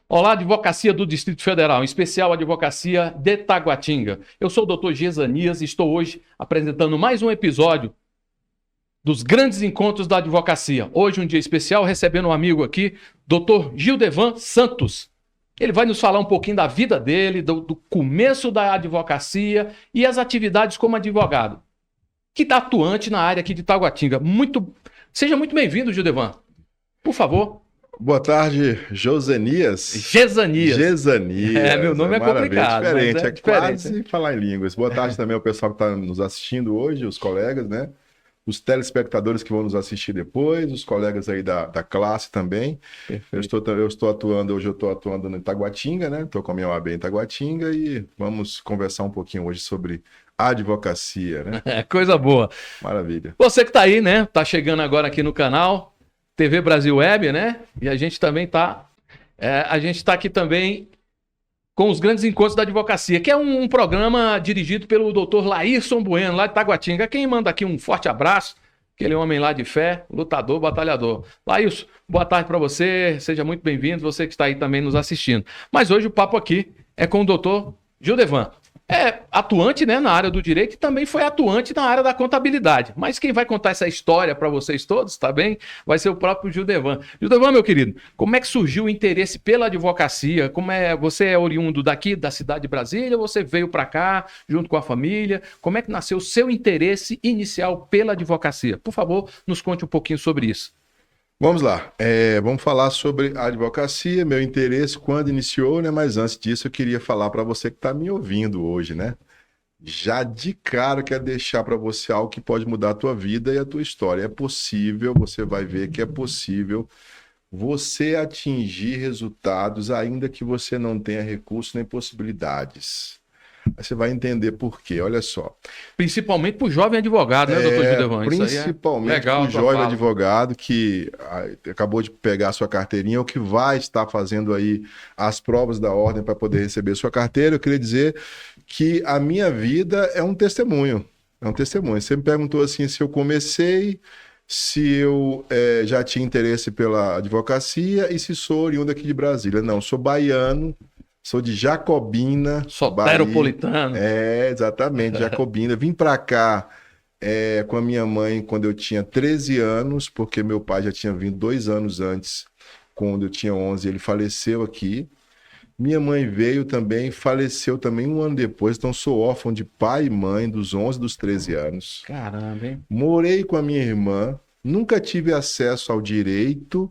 Olá, Advocacia do Distrito Federal, em especial Advocacia de Taguatinga. Eu sou o Dr. Gesanias e estou hoje apresentando mais um episódio dos grandes encontros da advocacia. Hoje um dia especial, recebendo um amigo aqui, Dr. Gildevan Santos. Ele vai nos falar um pouquinho da vida dele, do começo da advocacia e as atividades como advogado, que está atuante na área aqui de Taguatinga. Seja muito bem-vindo, Gildevan. Por favor. Boa tarde, Josenias. Gesanias. Gesanias. Meu nome é complicado. Diferente, É é diferente. quase falar em línguas. Boa tarde também ao pessoal que está nos assistindo hoje, os colegas, né? Os telespectadores que vão nos assistir depois, os colegas aí da classe também. Perfeito. Eu estou atuando, hoje eu estou atuando em Taguatinga, né? Estou com a minha OAB em Taguatinga e vamos conversar um pouquinho hoje sobre advocacia, né? Coisa boa. Maravilha. Você que está aí, né? Está chegando agora aqui no canal TV Brasil Web, né? E a gente também a gente está aqui também com os grandes encontros da advocacia, que é um programa dirigido pelo Dr. Laírson Bueno, lá de Taguatinga. Quem manda aqui um forte abraço, aquele homem lá de fé, lutador, batalhador. Laírson, boa tarde para você, seja muito bem-vindo, você que está aí também nos assistindo. Mas hoje o papo aqui é com o Dr. Gildevan. É atuante, né, na área do direito e também foi atuante na área da contabilidade. Mas quem vai contar essa história para vocês todos, tá bem? Vai ser o próprio Gildevan. Gildevan, meu querido, como é que surgiu o interesse pela advocacia? Você é oriundo daqui, da cidade de Brasília, ou você veio para cá junto com a família? Como é que nasceu o seu interesse inicial pela advocacia? Por favor, nos conte um pouquinho sobre isso. Vamos lá, vamos falar sobre a advocacia, meu interesse quando iniciou, né? Mas antes disso eu queria falar para você que está me ouvindo hoje, né? Já de cara eu quero deixar para você algo que pode mudar a tua vida e a tua história. É possível, você vai ver que é possível você atingir resultados ainda que você não tenha recursos nem possibilidades. Aí você vai entender por quê, olha só. Principalmente para o jovem advogado, né, doutor Gildevan? Principalmente para o jovem advogado que acabou de pegar a sua carteirinha ou que vai estar fazendo aí as provas da ordem para poder receber sua carteira. Eu queria dizer que a minha vida é um testemunho. É um testemunho. Você me perguntou assim se eu comecei, se eu já tinha interesse pela advocacia e se sou oriundo aqui de Brasília. Não, sou baiano. Sou de Jacobina, soteropolitano. Bahia. Exatamente, Jacobina. Vim para cá com a minha mãe quando eu tinha 13 anos, porque meu pai já tinha vindo 2 anos antes, quando eu tinha 11, ele faleceu aqui. Minha mãe veio também, faleceu também 1 ano depois, então sou órfão de pai e mãe dos 11 e dos 13 anos. Caramba, hein? Morei com a minha irmã, nunca tive acesso ao direito,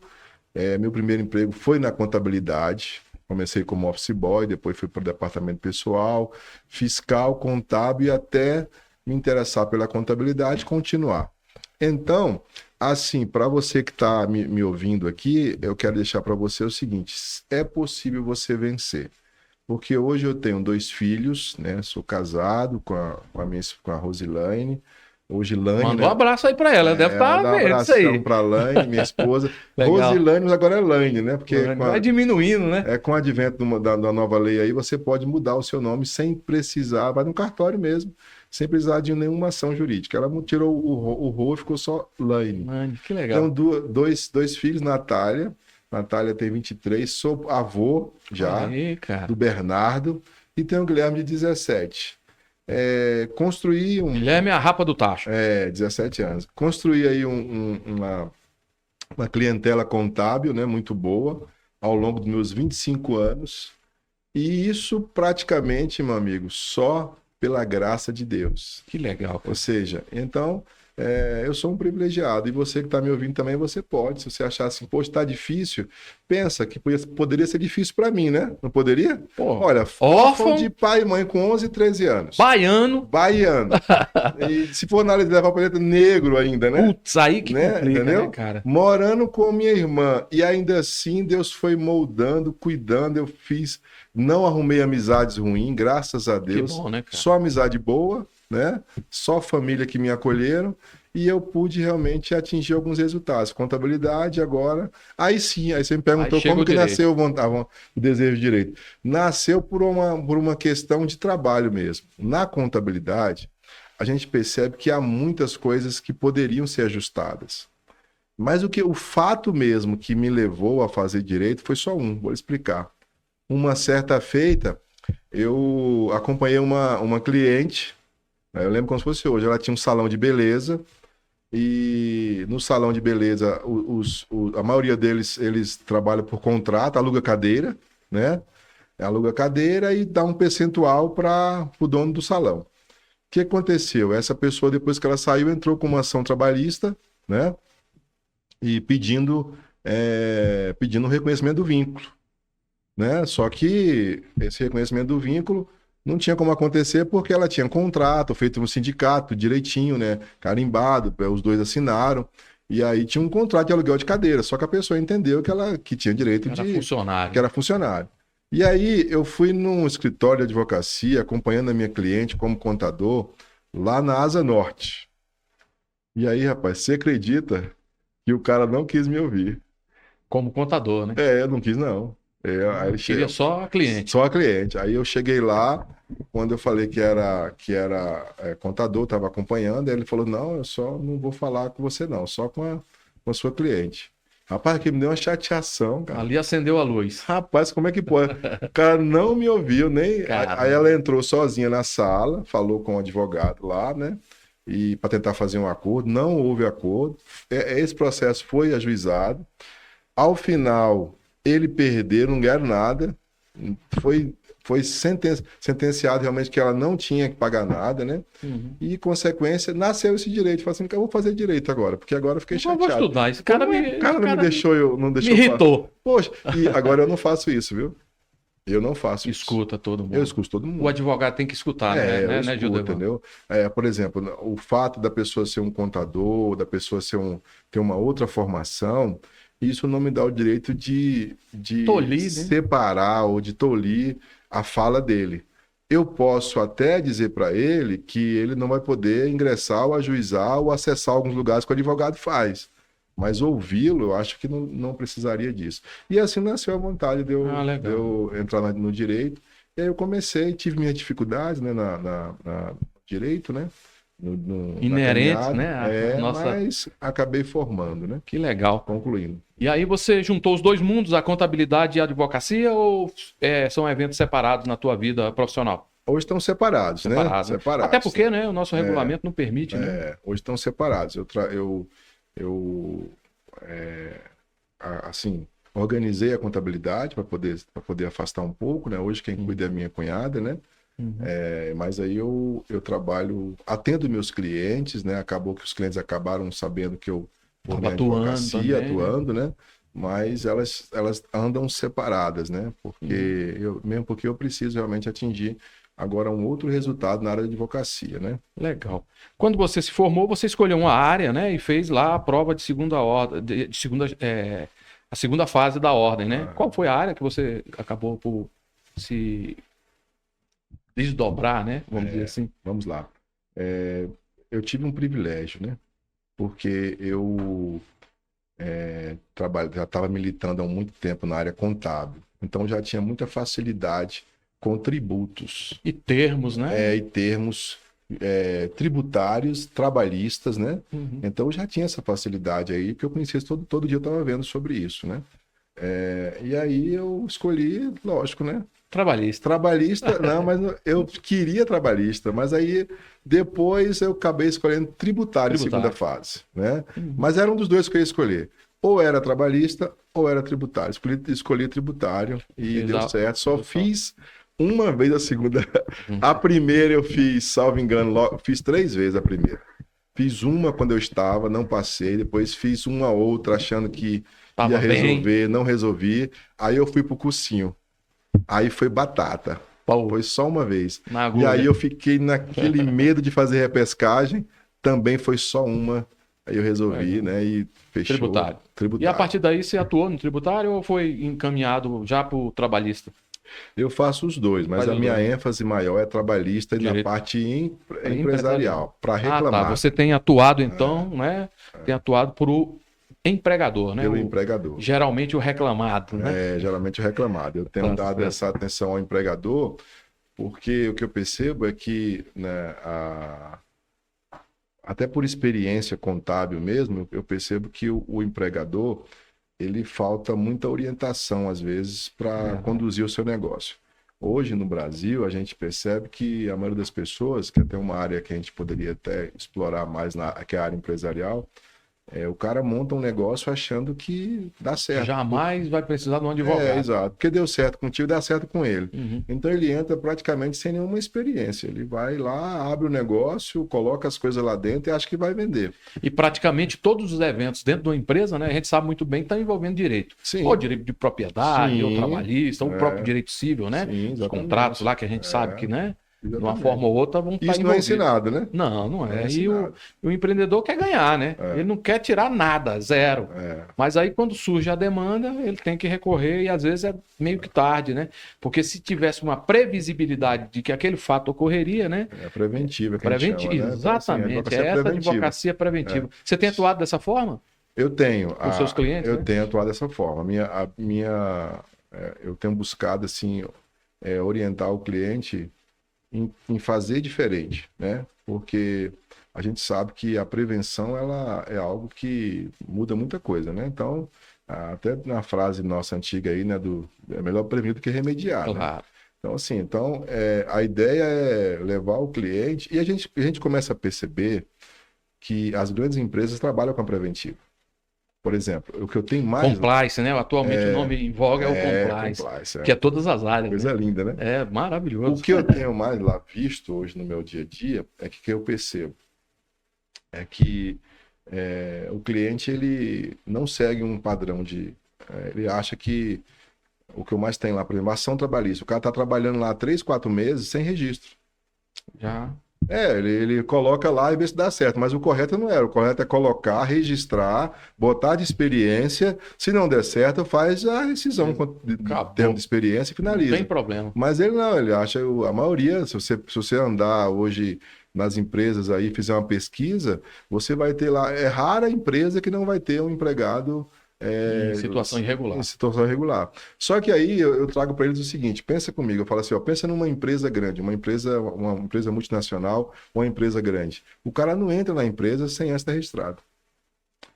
meu primeiro emprego foi na contabilidade. Comecei como office boy, depois fui para o departamento pessoal, fiscal, contábil e até me interessar pela contabilidade e continuar. Então, assim, para você que está me ouvindo aqui, eu quero deixar para você o seguinte: é possível você vencer. Porque hoje eu tenho 2 filhos, né? Sou casado com a Rosilane. Hoje, Lane, manda né? Um abraço aí pra ela, deve estar vendo isso aí. Um abração pra Lane, minha esposa. Legal. Rosilane, mas agora é Lane, né? Porque vai diminuindo, né? Com o advento da nova lei aí, você pode mudar o seu nome sem precisar, vai no cartório mesmo, sem precisar de nenhuma ação jurídica. Ela tirou o Rô e ficou só Lane. Mano, que legal. Então, dois filhos, Natália. Natália tem 23, sou avô já, aí, do Bernardo, e tem o Guilherme de 17. Construí Guilherme é a rapa do tacho. 17 anos. Construí aí uma clientela contábil, né, muito boa, ao longo dos meus 25 anos. E isso praticamente, meu amigo, só pela graça de Deus. Que legal. Cara. Ou seja, então, eu sou um privilegiado. E você que está me ouvindo também, você pode. Se você achar assim, poxa, está difícil, pensa que poderia ser difícil para mim, né? Não poderia? Pô, olha, órfão de pai e mãe com 11 e 13 anos. Baiano. E se for análise levar para dentro, negro ainda, né? Putz, aí que complica, entendeu? Né, cara? Morando com minha irmã. E ainda assim, Deus foi moldando, cuidando. Eu não arrumei amizades ruins, graças a Deus. Que bom, né, cara? Só amizade boa, né? Só família que me acolheram. E eu pude realmente atingir alguns resultados. Contabilidade agora. Aí sim, aí você me perguntou como que nasceu o desejo de direito. Nasceu por uma questão de trabalho mesmo. Na contabilidade, a gente percebe que há muitas coisas que poderiam ser ajustadas. Mas o fato mesmo que me levou a fazer direito foi só vou explicar. uma certa feita, eu acompanhei uma cliente, né, eu lembro como se fosse hoje, ela tinha um salão de beleza, e no salão de beleza, a maioria deles, eles trabalham por contrato, aluga cadeira, né? Aluga cadeira e dá um percentual para o dono do salão. O que aconteceu? Essa pessoa, depois que ela saiu, entrou com uma ação trabalhista, né? E pedindo um reconhecimento do vínculo, né? Só que esse reconhecimento do vínculo não tinha como acontecer porque ela tinha um contrato feito no sindicato direitinho, né? Carimbado, os dois assinaram. E aí tinha um contrato de aluguel de cadeira, só que a pessoa entendeu que tinha direito Era de funcionário. que era funcionário. E aí eu fui num escritório de advocacia acompanhando a minha cliente como contador lá na Asa Norte. E aí, rapaz, você acredita que o cara não quis me ouvir? Como contador, né? Eu não quis, não. Aí ele Queria só a cliente. só a cliente. Aí eu cheguei lá, quando eu falei que era contador, estava acompanhando, aí ele falou: Não, eu só não vou falar com você, não, só com a sua cliente. Rapaz, que me deu uma chateação, cara. Ali acendeu a luz. Rapaz, como é que pode? O cara não me ouviu, nem. Caramba. Aí ela entrou sozinha na sala, falou com o advogado lá, né? E para tentar fazer um acordo, não houve acordo. Esse processo foi ajuizado. Ao final, ele perdeu, não ganharam nada. Foi sentenciado realmente que ela não tinha que pagar nada, né? Uhum. E, consequência, nasceu esse direito. Falei assim, eu vou fazer direito agora, porque agora eu fiquei Eu vou chateado. estudar. Esse cara Como é que o cara não me deixou, não me deixou irritou. Poxa, e agora eu não faço isso, viu? Eu não faço isso. Escuta todo mundo. Eu escuto todo O mundo. advogado tem que escutar, Eu né, escuto, Gildevan? entendeu? Por exemplo, o fato da pessoa ser um contador, da pessoa ter uma outra formação, isso não me dá o direito de Tolir, né? separar ou de tolir a fala dele. Eu posso até dizer para ele que ele não vai poder ingressar ou ajuizar ou acessar alguns lugares que o advogado faz. Mas ouvi-lo, eu acho que não precisaria disso. E assim nasceu a vontade de eu, legal. de eu entrar no direito. E aí eu comecei, tive minhas dificuldades, né, no direito, né? Inerentes, na né? caminhada, Nossa, mas acabei formando, né? que legal. Concluindo. E aí você juntou os dois mundos, a contabilidade e a advocacia, ou são eventos separados na tua vida profissional? Hoje estão separados, né? Separados. Separados. Até porque, né, o nosso regulamento não permite, né? Hoje estão separados. Assim, organizei a contabilidade para poder afastar um pouco, né? Hoje quem cuida é a minha cunhada, né? Uhum. Mas aí eu trabalho, atendo meus clientes, né? Acabou que os clientes acabaram sabendo que eu formei advocacia, atuando, né? Mas elas andam separadas, né? Mesmo porque eu preciso realmente atingir agora um outro resultado na área de advocacia, né? Legal. Quando você se formou, você escolheu uma área, né? E fez lá a prova de segunda ordem, a segunda fase da ordem, né? Qual foi a área que você acabou por se desdobrar, né? Vamos dizer assim. Vamos lá. Eu tive um privilégio, né? Porque eu já estava militando há muito tempo na área contábil. Então já tinha muita facilidade com tributos. E termos, né? E termos tributários, trabalhistas, né? Uhum. Então eu já tinha essa facilidade aí, porque eu conhecia todo dia eu estava vendo sobre isso, né? E aí eu escolhi, lógico, né? Trabalhista, não, mas eu queria trabalhista, mas aí depois eu acabei escolhendo tributário em segunda fase, né? Uhum. Mas era um dos dois que eu ia escolher. Ou era trabalhista ou era tributário. Escolhi tributário e deu certo. Só fiz uma vez a segunda. A primeira eu fiz, salvo engano, fiz 3 vezes a primeira. Fiz uma quando eu estava, não passei. Depois fiz uma outra achando que ia resolver, não resolvi. Aí eu fui pro cursinho. Aí foi batata. Foi só uma vez. E aí eu fiquei naquele medo de fazer repescagem. Também foi só uma. Aí eu resolvi, né? E fechou. Tributário. E a partir daí você atuou no tributário ou foi encaminhado já para o trabalhista? Eu faço os dois, mas a minha ênfase maior é trabalhista e na parte empresarial, para reclamar. Você tem atuado então, né? Tem atuado para o empregador, né? Pelo empregador. Geralmente o reclamado, né? Geralmente o reclamado. Eu tenho dado essa atenção ao empregador, porque o que eu percebo é que, né, até por experiência contábil mesmo, eu percebo que o empregador, ele falta muita orientação, às vezes, para conduzir o seu negócio. Hoje, no Brasil, a gente percebe que a maioria das pessoas, que até uma área que a gente poderia até explorar mais, que é a área empresarial, o cara monta um negócio achando que dá certo. Jamais vai precisar de um advogado. Exato. Porque deu certo contigo, dá certo com ele. Uhum. Então ele entra praticamente sem nenhuma experiência. Ele vai lá, abre o negócio, coloca as coisas lá dentro e acha que vai vender. E praticamente todos os eventos dentro de uma empresa, né, a gente sabe muito bem que estão envolvendo direito. Sim. Ou direito de propriedade, Sim. ou trabalhista, ou o próprio direito civil, né? Sim, os contratos lá que a gente sabe que, né? De uma forma ou outra vão estar Isso não é ensinado, né? Não, não é. E o empreendedor quer ganhar, né? Ele não quer tirar nada, zero. Mas aí quando surge a demanda, ele tem que recorrer e às vezes é meio que tarde, né? Porque se tivesse uma previsibilidade de que aquele fato ocorreria, né? É preventiva, que a gente chama, né? Exatamente, então, assim, essa advocacia preventiva. Você tem atuado dessa forma? Eu tenho. Com seus clientes? Eu tenho atuado dessa forma. Eu tenho buscado, assim, orientar o cliente em fazer diferente, né? Porque a gente sabe que a prevenção ela é algo que muda muita coisa, né? Então, até na frase nossa antiga aí, né, é melhor prevenir do que remediar, claro. Né? Então, assim, a ideia é levar o cliente e a gente começa a perceber que as grandes empresas trabalham com a preventiva. Por exemplo, o que eu tenho mais... Compliance, né? Atualmente o nome em voga é o compliance, que é todas as áreas. Coisa né? linda, né? É maravilhoso. O que eu tenho mais lá visto hoje no meu dia a dia é que eu percebo é que o cliente ele não segue um padrão ele acha que o que eu mais tenho lá, por exemplo, ação trabalhista. O cara está trabalhando lá 3, 4 meses sem registro. Já... ele coloca lá e vê se dá certo, mas o correto não era. O correto é colocar, registrar, botar de experiência. Se não der certo, faz a rescisão de termo de experiência e finaliza. Não tem problema. Mas ele não, ele acha, a maioria, se você andar hoje nas empresas aí, fizer uma pesquisa, você vai ter lá, é rara a empresa que não vai ter um empregado em situação irregular. Em situação irregular. Só que aí eu trago para eles o seguinte, pensa comigo, eu falo assim, pensa numa empresa grande, uma empresa multinacional, uma empresa grande. O cara não entra na empresa sem estar registrado.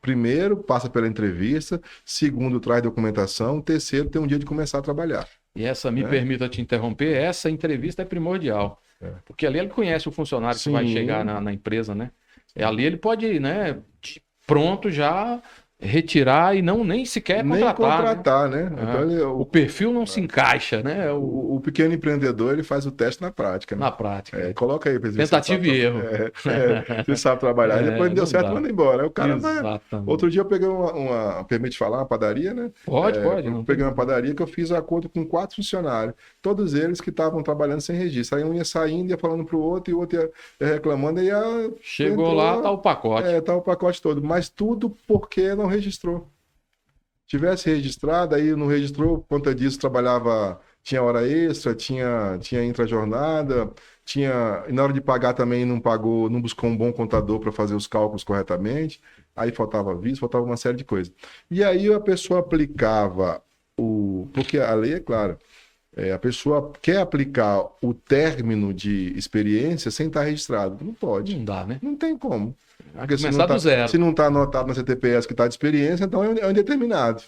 Primeiro, passa pela entrevista, segundo, traz documentação, terceiro, tem um dia de começar a trabalhar. E me permita te interromper, essa entrevista é primordial. Porque ali ele conhece o funcionário que vai chegar na empresa, né? Ali ele pode, né, pronto já... retirar e nem sequer contratar, né? Então o perfil não se encaixa, né? O pequeno empreendedor ele faz o teste na prática, né? Na prática. Coloca aí para tentativa e erro. Você sabe trabalhar, depois deu certo, manda embora. Aí o cara vai... Outro dia eu peguei permite falar, uma padaria, né? Pode. Eu peguei uma padaria que eu fiz acordo com 4 funcionários, todos eles que estavam trabalhando sem registro. Aí um ia saindo, ia falando pro outro, e o outro ia reclamando, e chegou lá, tá o pacote. Tá o pacote todo, mas tudo porque não registrou. Tivesse registrado, aí não registrou, por conta disso tinha hora extra, tinha intra-jornada, e na hora de pagar também não pagou, não buscou um bom contador para fazer os cálculos corretamente, aí faltava aviso, faltava uma série de coisas. E aí a pessoa aplicava porque a lei é clara, a pessoa quer aplicar o término de experiência sem estar registrado. Não pode. Não dá, né? Não tem como. Porque começar do zero. Se não está anotado na CTPS que está de experiência, então é indeterminado.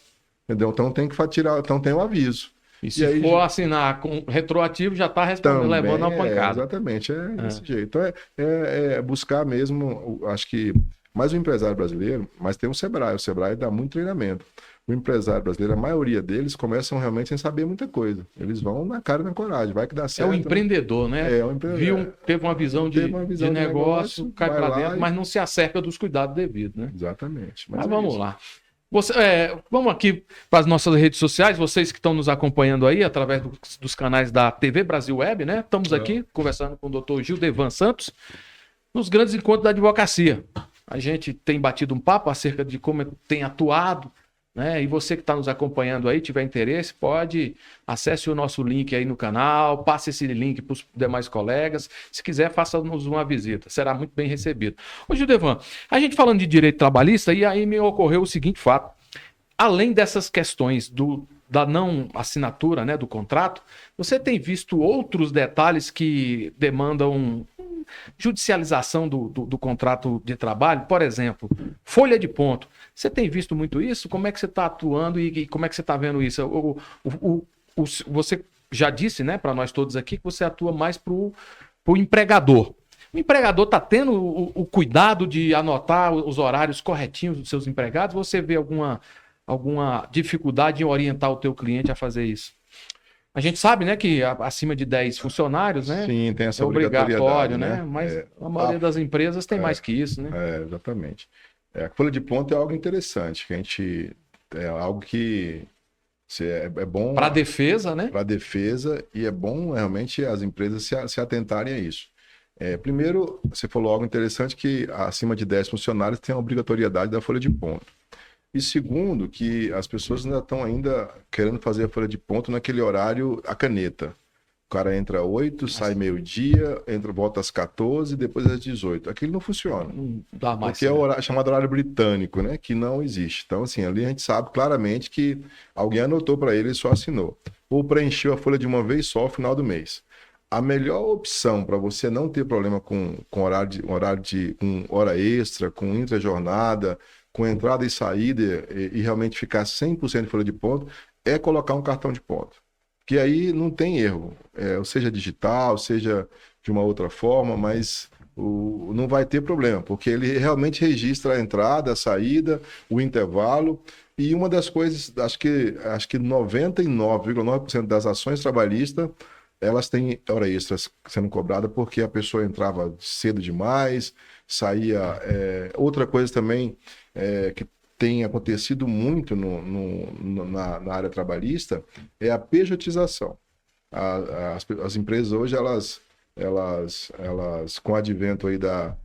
Entendeu? Então tem que tirar, então tem um aviso. E se aí, for assinar com retroativo, já está levando uma pancada. Exatamente, desse jeito. Então é buscar mesmo, acho que mais o empresário brasileiro, mas tem o Sebrae dá muito treinamento. O empresário brasileiro, a maioria deles começam realmente sem saber muita coisa. Eles vão na cara e na coragem, vai que dá certo. É o empreendedor, né? O empreendedor. Teve uma visão de negócio, cai para dentro, mas não se acerca dos cuidados devidos, né? Exatamente. Mas vamos lá. Vamos aqui para as nossas redes sociais, vocês que estão nos acompanhando aí através dos canais da TV Brasil Web, né? Estamos aqui conversando com o Dr. Gildevan Santos nos grandes encontros da advocacia. A gente tem batido um papo acerca de como tem atuado, né? E você que está nos acompanhando aí, tiver interesse, acesse o nosso link aí no canal, passe esse link para os demais colegas. Se quiser, faça-nos uma visita, será muito bem recebido. Ô Gildevan, a gente falando de direito trabalhista, e aí me ocorreu o seguinte fato: além dessas questões da não assinatura, né, do contrato, você tem visto outros detalhes que demandam judicialização do contrato de trabalho? Por exemplo, folha de ponto. Você tem visto muito isso? Como é que você está atuando e como é que você está vendo isso? Você já disse, né, para nós todos aqui, que você atua mais para o empregador. O empregador está tendo o cuidado de anotar os horários corretinhos dos seus empregados? Você vê alguma dificuldade em orientar o teu cliente a fazer isso? A gente sabe, né, que acima de 10 funcionários, né, Sim, tem essa é obrigatório, obrigatoriedade, né? Mas a maioria das empresas tem mais que isso, né? Exatamente. A folha de ponto é algo interessante, que a gente é algo que é bom Para a defesa, né? para a defesa e é bom realmente as empresas se atentarem a isso. Primeiro, você falou algo interessante que acima de 10 funcionários tem a obrigatoriedade da folha de ponto. E segundo, que as pessoas estão querendo fazer a folha de ponto naquele horário, a caneta. O cara entra às 8, sai meio-dia, volta às 14, depois às 18. Aquilo não funciona. Não dá mais. Porque é o horário, chamado horário britânico, né? Que não existe. Então, assim, ali a gente sabe claramente que alguém anotou para ele e só assinou. Ou preencheu a folha de uma vez só ao final do mês. A melhor opção para você não ter problema com hora extra, com intra-jornada, com entrada e saída e realmente ficar 100% de folha de ponto, é colocar um cartão de ponto. Que aí não tem erro, seja digital, seja de uma outra forma, mas não vai ter problema, porque ele realmente registra a entrada, a saída, o intervalo. E uma das coisas, acho que 99,9% das ações trabalhistas, elas têm hora extras sendo cobrada porque a pessoa entrava cedo demais, saía. Outra coisa também que tem acontecido muito na área trabalhista é a pejotização. As empresas hoje, elas com o advento aí da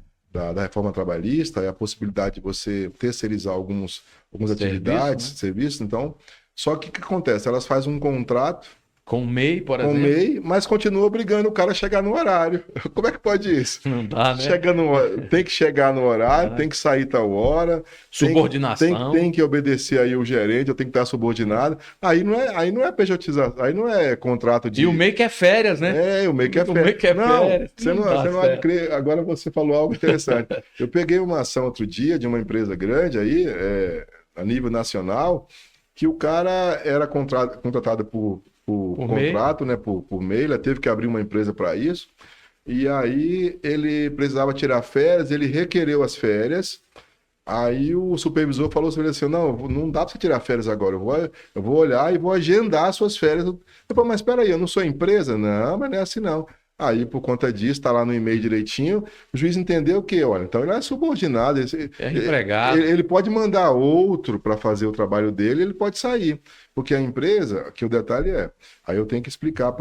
reforma trabalhista, é a possibilidade de você terceirizar algumas atividades, serviços. Então, só que o que acontece? Elas fazem um contrato com o MEI, por exemplo. Com o MEI, mas continua obrigando o cara a chegar no horário. Como é que pode isso? Não dá, né? Tem que chegar no horário, tem que sair tal hora. Subordinação. Tem que obedecer aí o gerente, eu tenho que estar subordinado. Aí não é pejotização, aí não é contrato de... E o MEI quer férias, né? O MEI quer férias. O MEI quer férias. Você não há de crer. Agora você falou algo interessante. Eu peguei uma ação outro dia de uma empresa grande aí, a nível nacional, que o cara era contratado por contrato, né, por MEI, ele teve que abrir uma empresa para isso, e aí ele precisava tirar férias, ele requereu as férias, aí o supervisor falou assim, não dá para você tirar férias agora, eu vou olhar e vou agendar as suas férias. Eu falei, mas espera aí, eu não sou empresa? Não, mas não é assim não. Aí, por conta disso, está lá no e-mail direitinho, o juiz entendeu que, olha, então ele é subordinado, empregado. Ele pode mandar outro para fazer o trabalho dele, ele pode sair, porque a empresa, que o detalhe aí eu tenho que explicar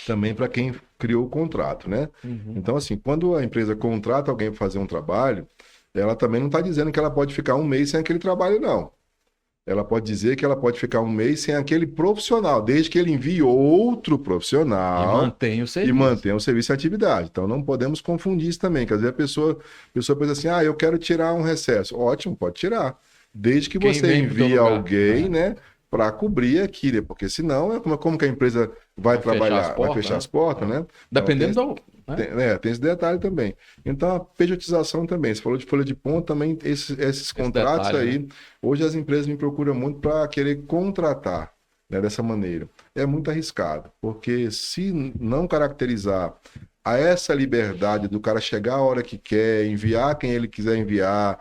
também para quem criou o contrato, né? Uhum. Então, assim, quando a empresa contrata alguém para fazer um trabalho, ela também não está dizendo que ela pode ficar um mês sem aquele trabalho, não. Ela pode dizer que ela pode ficar um mês sem aquele profissional, desde que ele envie outro profissional e mantenha o serviço e atividade. Então não podemos confundir isso também, quer dizer, a pessoa pensa assim, eu quero tirar um recesso. Ótimo, pode tirar. Desde que você envie alguém, né, para cobrir aquilo, porque senão como que a empresa vai trabalhar? Vai fechar as portas, né? Dependendo tem esse detalhe também. Então, a pejotização também. Você falou de folha de ponto, também esses contratos detalhe, aí. né? Hoje as empresas me procuram muito para querer contratar, né, dessa maneira. É muito arriscado, porque se não caracterizar a essa liberdade do cara chegar a hora que quer, enviar quem ele quiser enviar,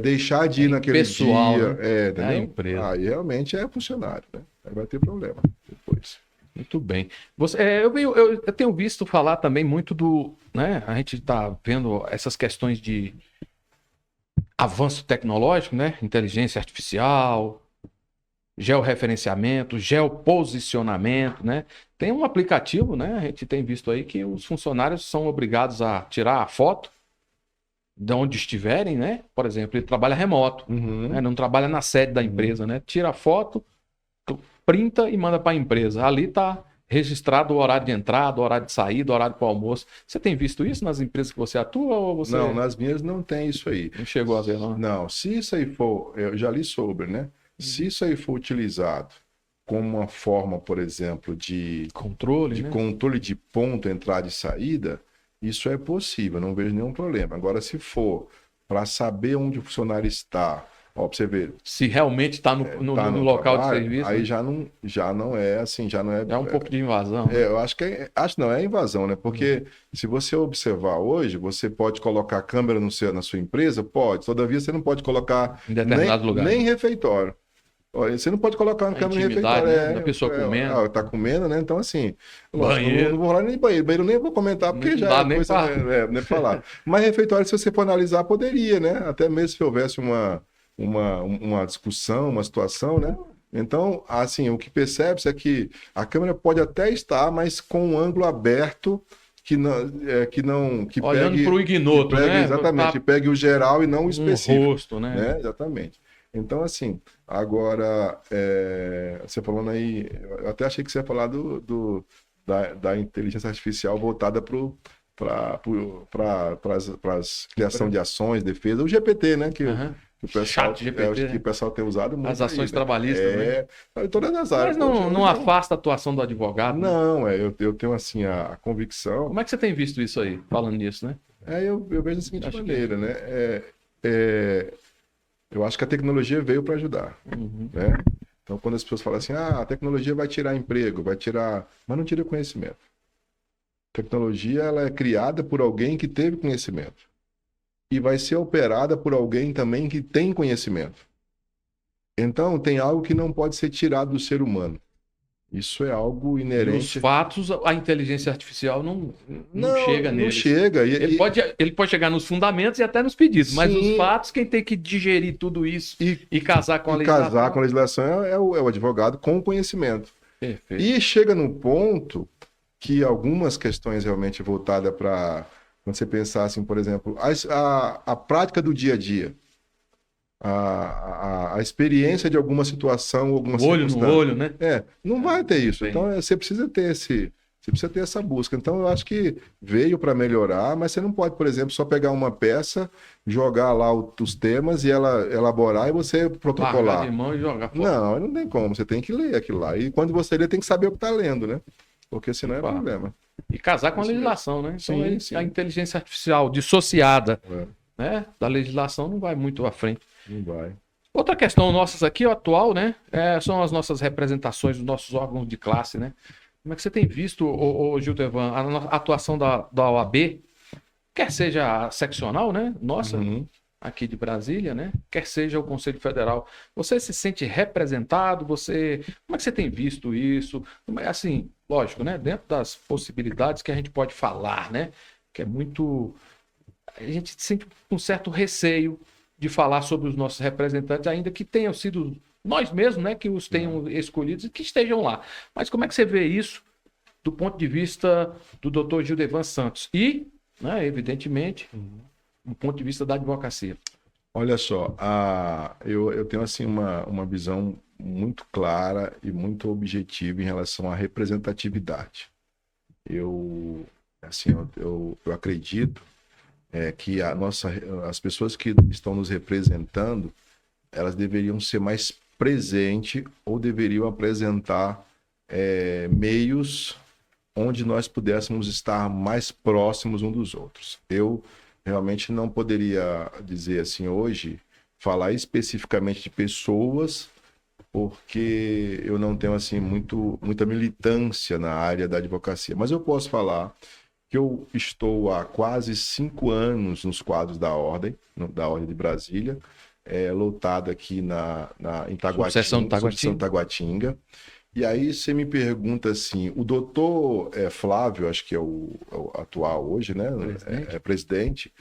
deixar de ir naquele pessoal, dia, né? Entendeu? Empresa. Aí realmente é funcionário, né? Aí vai ter problema depois. Muito bem. Eu tenho visto falar também muito né? A gente está vendo essas questões de avanço tecnológico, né? Inteligência artificial, georreferenciamento, geoposicionamento, né? Tem um aplicativo, né? A gente tem visto aí que os funcionários são obrigados a tirar a foto de onde estiverem, né? Por exemplo, ele trabalha remoto, né? Não trabalha na sede da empresa, né? Tira a foto, printa e manda para a empresa. Ali está registrado o horário de entrada, o horário de saída, o horário para o almoço. Você tem visto isso nas empresas que você atua? Ou você... Não, nas minhas não tem isso aí. Não chegou a ver, não? Não, se isso aí for, eu já li sobre, né? Se isso aí for utilizado como uma forma, por exemplo, de controle, né? Controle de ponto, entrada e saída, isso é possível, não vejo nenhum problema. Agora, se for para saber onde o funcionário está. Ó, pra você ver, Se realmente está no, tá no no local de trabalho, serviço, aí né? já não é assim, já não é. É um pouco de invasão, né? Eu acho que acho não, é invasão, né? Porque se você observar hoje, você pode colocar câmera no seu, na sua empresa? Pode. Todavia, você não pode colocar Em determinados lugares. nem refeitório. Olha, você não pode colocar uma A câmera no intimidade, refeitório. né? Da pessoa comendo. Tá comendo, né? Então, assim, lógico, não Banheiro. vou falar nem banheiro. Banheiro nem vou comentar, porque Não já dá é nem coisa, pra... né? Nem pra falar. Mas refeitório, se você for analisar, poderia, né? Até mesmo se houvesse uma discussão, uma situação, né? Então, assim, o que percebe-se é que a câmera pode até estar, mas com um ângulo aberto que Olhando pegue, para o ignoto, né? exatamente, Tá que pegue o geral e não o um específico, rosto, né? né? Exatamente. Então, assim, agora, você falando aí, eu até achei que você ia falar da inteligência artificial voltada para a criação de ações, defesa, o GPT, né? Aham. Que o pessoal, Chat GPT, que o pessoal tem usado muito as ações aí, né? trabalhistas, né? Em todas as áreas. Mas não, Hoje não afasta a atuação do advogado, né? não, eu tenho assim a convicção. Como é que você tem visto isso aí, falando nisso, né? Eu vejo da seguinte Acho que- maneira, né? Eu acho que a tecnologia veio para ajudar, Uhum. né? Então, quando as pessoas falam assim, a tecnologia vai tirar emprego, vai tirar... Mas não tira conhecimento. A tecnologia, ela é criada por alguém que teve conhecimento. E vai ser operada por alguém também que tem conhecimento. Então, tem algo que não pode ser tirado do ser humano. Isso é algo E os inerente. fatos, a inteligência artificial não chega não neles. chega. Ele pode chegar nos fundamentos e até nos pedidos, mas os Sim. fatos, quem tem que digerir tudo isso E e casar com a e legislação. casar com a legislação é o advogado com conhecimento. Perfeito. E chega num ponto que algumas questões realmente voltadas para, quando você pensar assim, por exemplo, a prática do dia a dia, a experiência de alguma situação ou alguma Olho no circunstância. olho, né? Não vai ter isso. Tem. Então você precisa ter você precisa ter essa busca. Então eu acho que veio para melhorar, mas você não pode, por exemplo, só pegar uma peça, jogar lá os temas e ela elaborar e você Largar protocolar. de mão e jogar fora. Não tem como. Você tem que ler aquilo lá. E quando você lê, tem que saber o que está lendo, né? Porque senão é Claro. problema. E casar com a Isso mesmo. legislação, né? Então, Sim, sim. a inteligência artificial dissociada, É, né, da legislação não vai muito à frente. não vai. Outra questão nossas aqui, o atual, né? São as nossas representações dos nossos órgãos de classe, né? Como é que você tem visto, Gildevan, a atuação da OAB, quer seja a seccional, né? Nossa, Uhum. aqui de Brasília, né? Quer seja o Conselho Federal. Você se sente representado? Como é que você tem visto isso? Assim, lógico, né? Dentro das possibilidades que a gente pode falar, né? Que é muito... A gente sente um certo receio de falar sobre os nossos representantes, ainda que tenham sido nós mesmos, né, que os tenham escolhidos e que estejam lá. Mas como é que você vê isso do ponto de vista do Dr. Gildevan Santos? E, né, evidentemente, do ponto de vista da advocacia. Olha só, eu tenho assim uma visão muito clara e muito objetiva em relação à representatividade. Eu acredito que as pessoas que estão nos representando, elas deveriam ser mais presentes ou deveriam apresentar meios onde nós pudéssemos estar mais próximos um dos outros. Eu realmente não poderia dizer assim hoje, falar especificamente de pessoas, porque eu não tenho assim muita militância na área da advocacia. Mas eu posso falar que eu estou há quase 5 anos nos quadros da Ordem de Brasília, lotado aqui em Subseção Taguatinga. E aí você me pergunta assim, o doutor Flávio, acho que é o atual hoje, né? Presidente.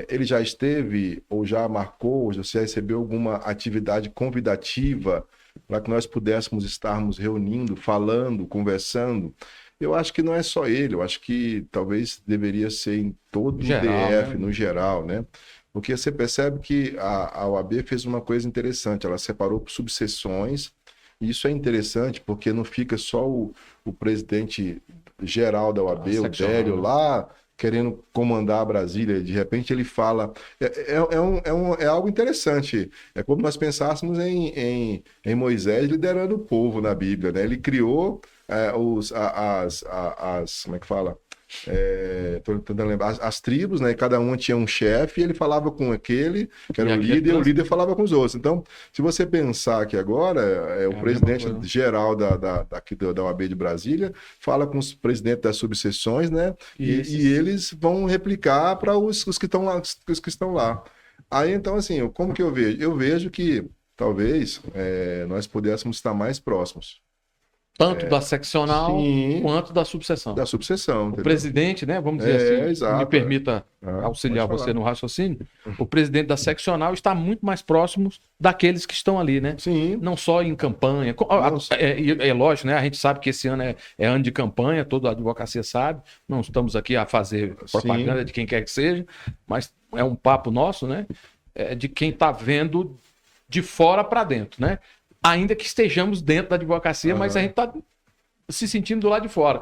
Ele já esteve ou já marcou, ou já recebeu alguma atividade convidativa para que nós pudéssemos estarmos reunindo, falando, conversando? Eu acho que não é só ele, eu acho que talvez deveria ser em todo Geral, o DF, né? no geral, né? Porque você percebe que a OAB fez uma coisa interessante, ela separou por subseções, e isso é interessante porque não fica só o presidente geral da OAB, o Délio, lá querendo comandar a Brasília, de repente ele fala... É algo interessante, é como nós pensássemos em Moisés liderando o povo na Bíblia, né? Ele criou como é que fala? Tô tentando lembrar, as tribos, né? Cada uma tinha um chefe e ele falava com aquele, que era E o aquele líder, e o trans- líder falava com os outros. Então, se você pensar que agora, o a mesma presidente coisa. geral aqui da OAB de Brasília fala com os presidentes das subseções, né? Isso. E eles vão replicar para os que estão lá, os que estão lá. Aí, então, assim, como que eu vejo? Eu vejo que talvez nós pudéssemos estar mais próximos. Tanto da seccional Sim, quanto da subseção. da subseção, O entendeu? presidente, né? Vamos dizer assim, me Exato. permita auxiliar Pode você falar. no raciocínio. O presidente da seccional está muito mais próximo daqueles que estão ali, né? Sim. Não só em campanha. É lógico, né? A gente sabe que esse ano é ano de campanha, toda a advocacia sabe. Não estamos aqui a fazer propaganda Sim. de quem quer que seja, mas é um papo nosso, né? De quem está vendo de fora para dentro, né? Ainda que estejamos dentro da advocacia, mas a gente está se sentindo do lado de fora.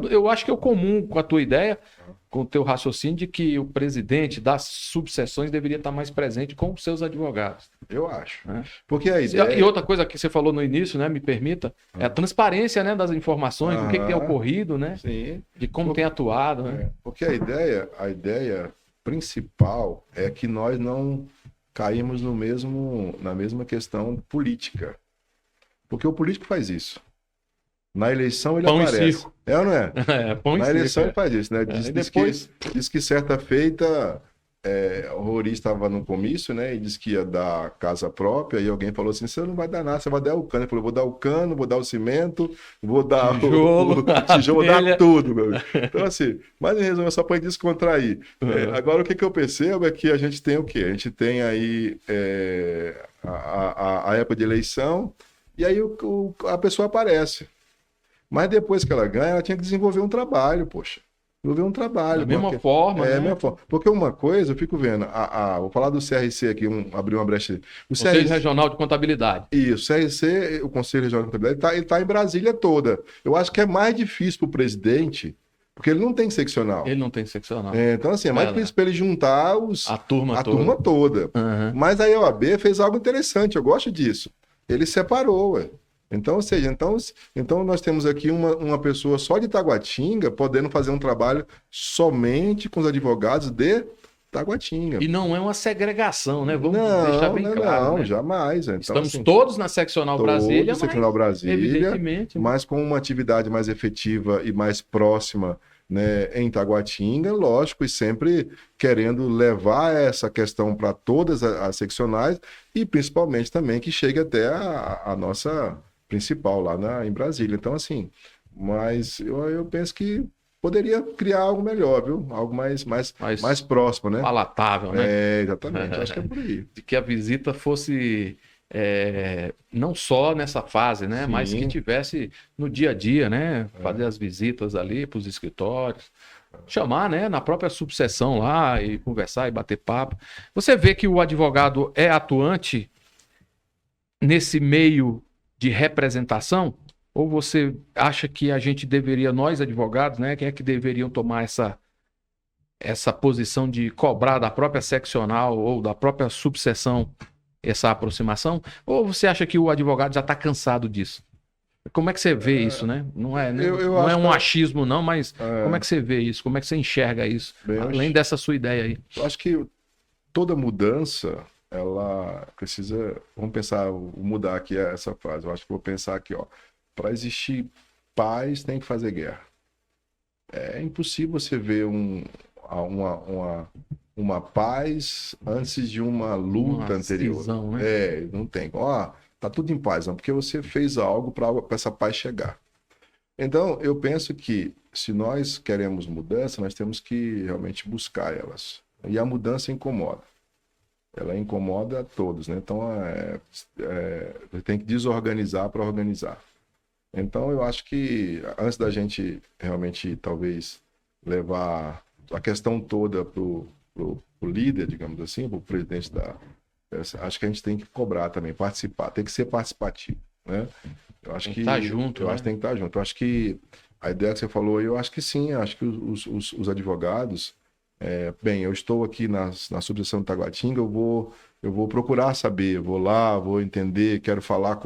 Eu acho que é o comum com a tua ideia, com o teu raciocínio, de que o presidente das subseções deveria estar mais presente com os seus advogados. Eu acho. Né? Porque a ideia... E outra coisa que você falou no início, né, me permita, é a transparência, né, das informações, do que tem ocorrido, né, Sim. de como tem atuado. Né? Porque a ideia principal é que nós não caímos na mesma questão política. Porque o político faz isso. Na eleição ele Pão e aparece. circo. É ou não é? Pão e Na circo, eleição ele faz isso, né? E depois... Diz que certa feita o Rori estava no comício, né? E disse que ia dar casa própria. E alguém falou assim: você não vai dar nada, você vai dar o cano. Ele falou: vou dar o cano, vou dar o cimento, vou dar tijolo, o tijolo, vou dar tudo, meu amigo. Então, assim, mas em resumo, é só para descontrair. Agora, o que eu percebo é que a gente tem o quê? A gente tem aí a época de eleição, e aí a pessoa aparece. Mas depois que ela ganha, ela tinha que desenvolver um trabalho, poxa. Desenvolver um trabalho. Da mesma forma, né? mesma forma. Porque uma coisa, eu fico vendo, vou falar do CRC aqui, abrir uma brecha. O Conselho CRC, Regional de Contabilidade. Isso, o CRC, o Conselho Regional de Contabilidade, ele está em Brasília toda. Eu acho que é mais difícil para o presidente, porque ele não tem seccional. Ele não tem seccional. Então, assim, é mais difícil para ele juntar a turma turma toda. Uhum. Mas a OAB fez algo interessante, eu gosto disso. Ele separou, ué. Então, ou seja, então nós temos aqui uma pessoa só de Taguatinga podendo fazer um trabalho somente com os advogados de Taguatinga. E não é uma segregação, né? Vamos deixar bem claro. Não, né? jamais. Então, Estamos assim, todos na Seccional Brasília, Seccional Brasília, evidentemente, mas com uma atividade mais efetiva e mais próxima, né, em Taguatinga, lógico, e sempre querendo levar essa questão para todas as seccionais e principalmente também que chegue até a nossa principal lá em Brasília. Então, assim, mas eu penso que poderia criar algo melhor, viu? Algo mais próximo, né? Palatável, né? Exatamente. Acho que é por aí. De que a visita fosse não só nessa fase, né? Sim. Mas que tivesse no dia a dia, né? Fazer as visitas ali para os escritórios. Chamar, né? Na própria subseção lá e conversar e bater papo. Você vê que o advogado é atuante nesse meio de representação? Ou você acha que a gente deveria, nós advogados, né, quem é que deveriam tomar essa posição de cobrar da própria seccional ou da própria subseção essa aproximação? Ou você acha que o advogado já está cansado disso? Como é que você vê isso, né? Não é um achismo, não, mas como é que você vê isso? Como é que você enxerga isso? Além dessa sua ideia aí. Eu acho que toda mudança, ela precisa... Vamos pensar, mudar aqui essa frase. Eu acho que vou pensar aqui, ó. Para existir paz, tem que fazer guerra. É impossível você ver uma paz antes de uma luta anterior. Cisão, né? Não tem. Tá tudo em paz, não, porque você fez algo para essa paz chegar. Então, eu penso que se nós queremos mudança, nós temos que realmente buscar elas. E a mudança incomoda. Ela incomoda a todos, né? Então, tem que desorganizar para organizar. Então, eu acho que antes da gente realmente, talvez, levar a questão toda para o líder, digamos assim, para o presidente acho que a gente tem que cobrar também, participar, tem que ser participativo, né? Eu acho que estar junto, eu acho que tem que estar junto. Eu acho que a ideia que você falou, eu acho que sim, eu acho que os advogados, bem, eu estou aqui na subseção de Taguatinga, eu vou procurar saber, eu vou lá, vou entender, quero falar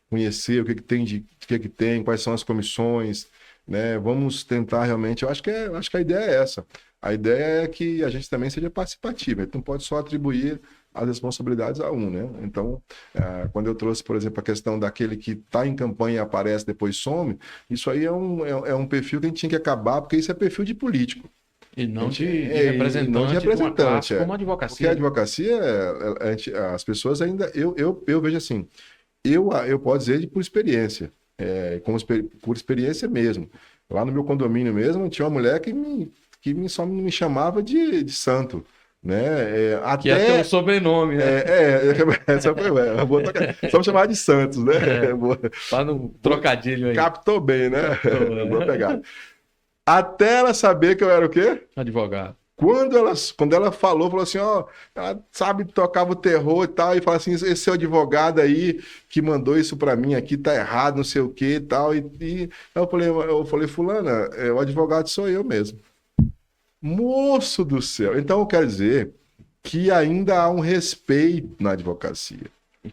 conhecer o que tem, quais são as comissões, né? Vamos tentar realmente. Acho que a ideia é essa. A ideia é que a gente também seja participativo. A gente não pode só atribuir as responsabilidades a um, né? Então, quando eu trouxe, por exemplo, a questão daquele que está em campanha e aparece, depois some, isso aí é um perfil que a gente tinha que acabar, porque isso é perfil de político. E não de representante, representante, de de uma classe como a Porque advocacia. a advocacia, as pessoas ainda. Eu vejo assim, eu posso dizer por experiência, por experiência mesmo. Lá no meu condomínio mesmo, tinha uma mulher só me chamava de santo. Né? Que é teu sobrenome, né? Essa foi, só me chamava de Santos, né? Tá no trocadilho aí. Captou bem, né? Boa pegada. Até ela saber que eu era o quê? Advogado. Quando ela falou assim, ó, ela sabe, tocava o terror e tal, e fala assim, esse seu advogado aí que mandou isso pra mim aqui tá errado, não sei o que e tal. E eu falei, fulana, o advogado sou eu mesmo. Moço do céu. Então, eu quero dizer que ainda há um respeito na advocacia.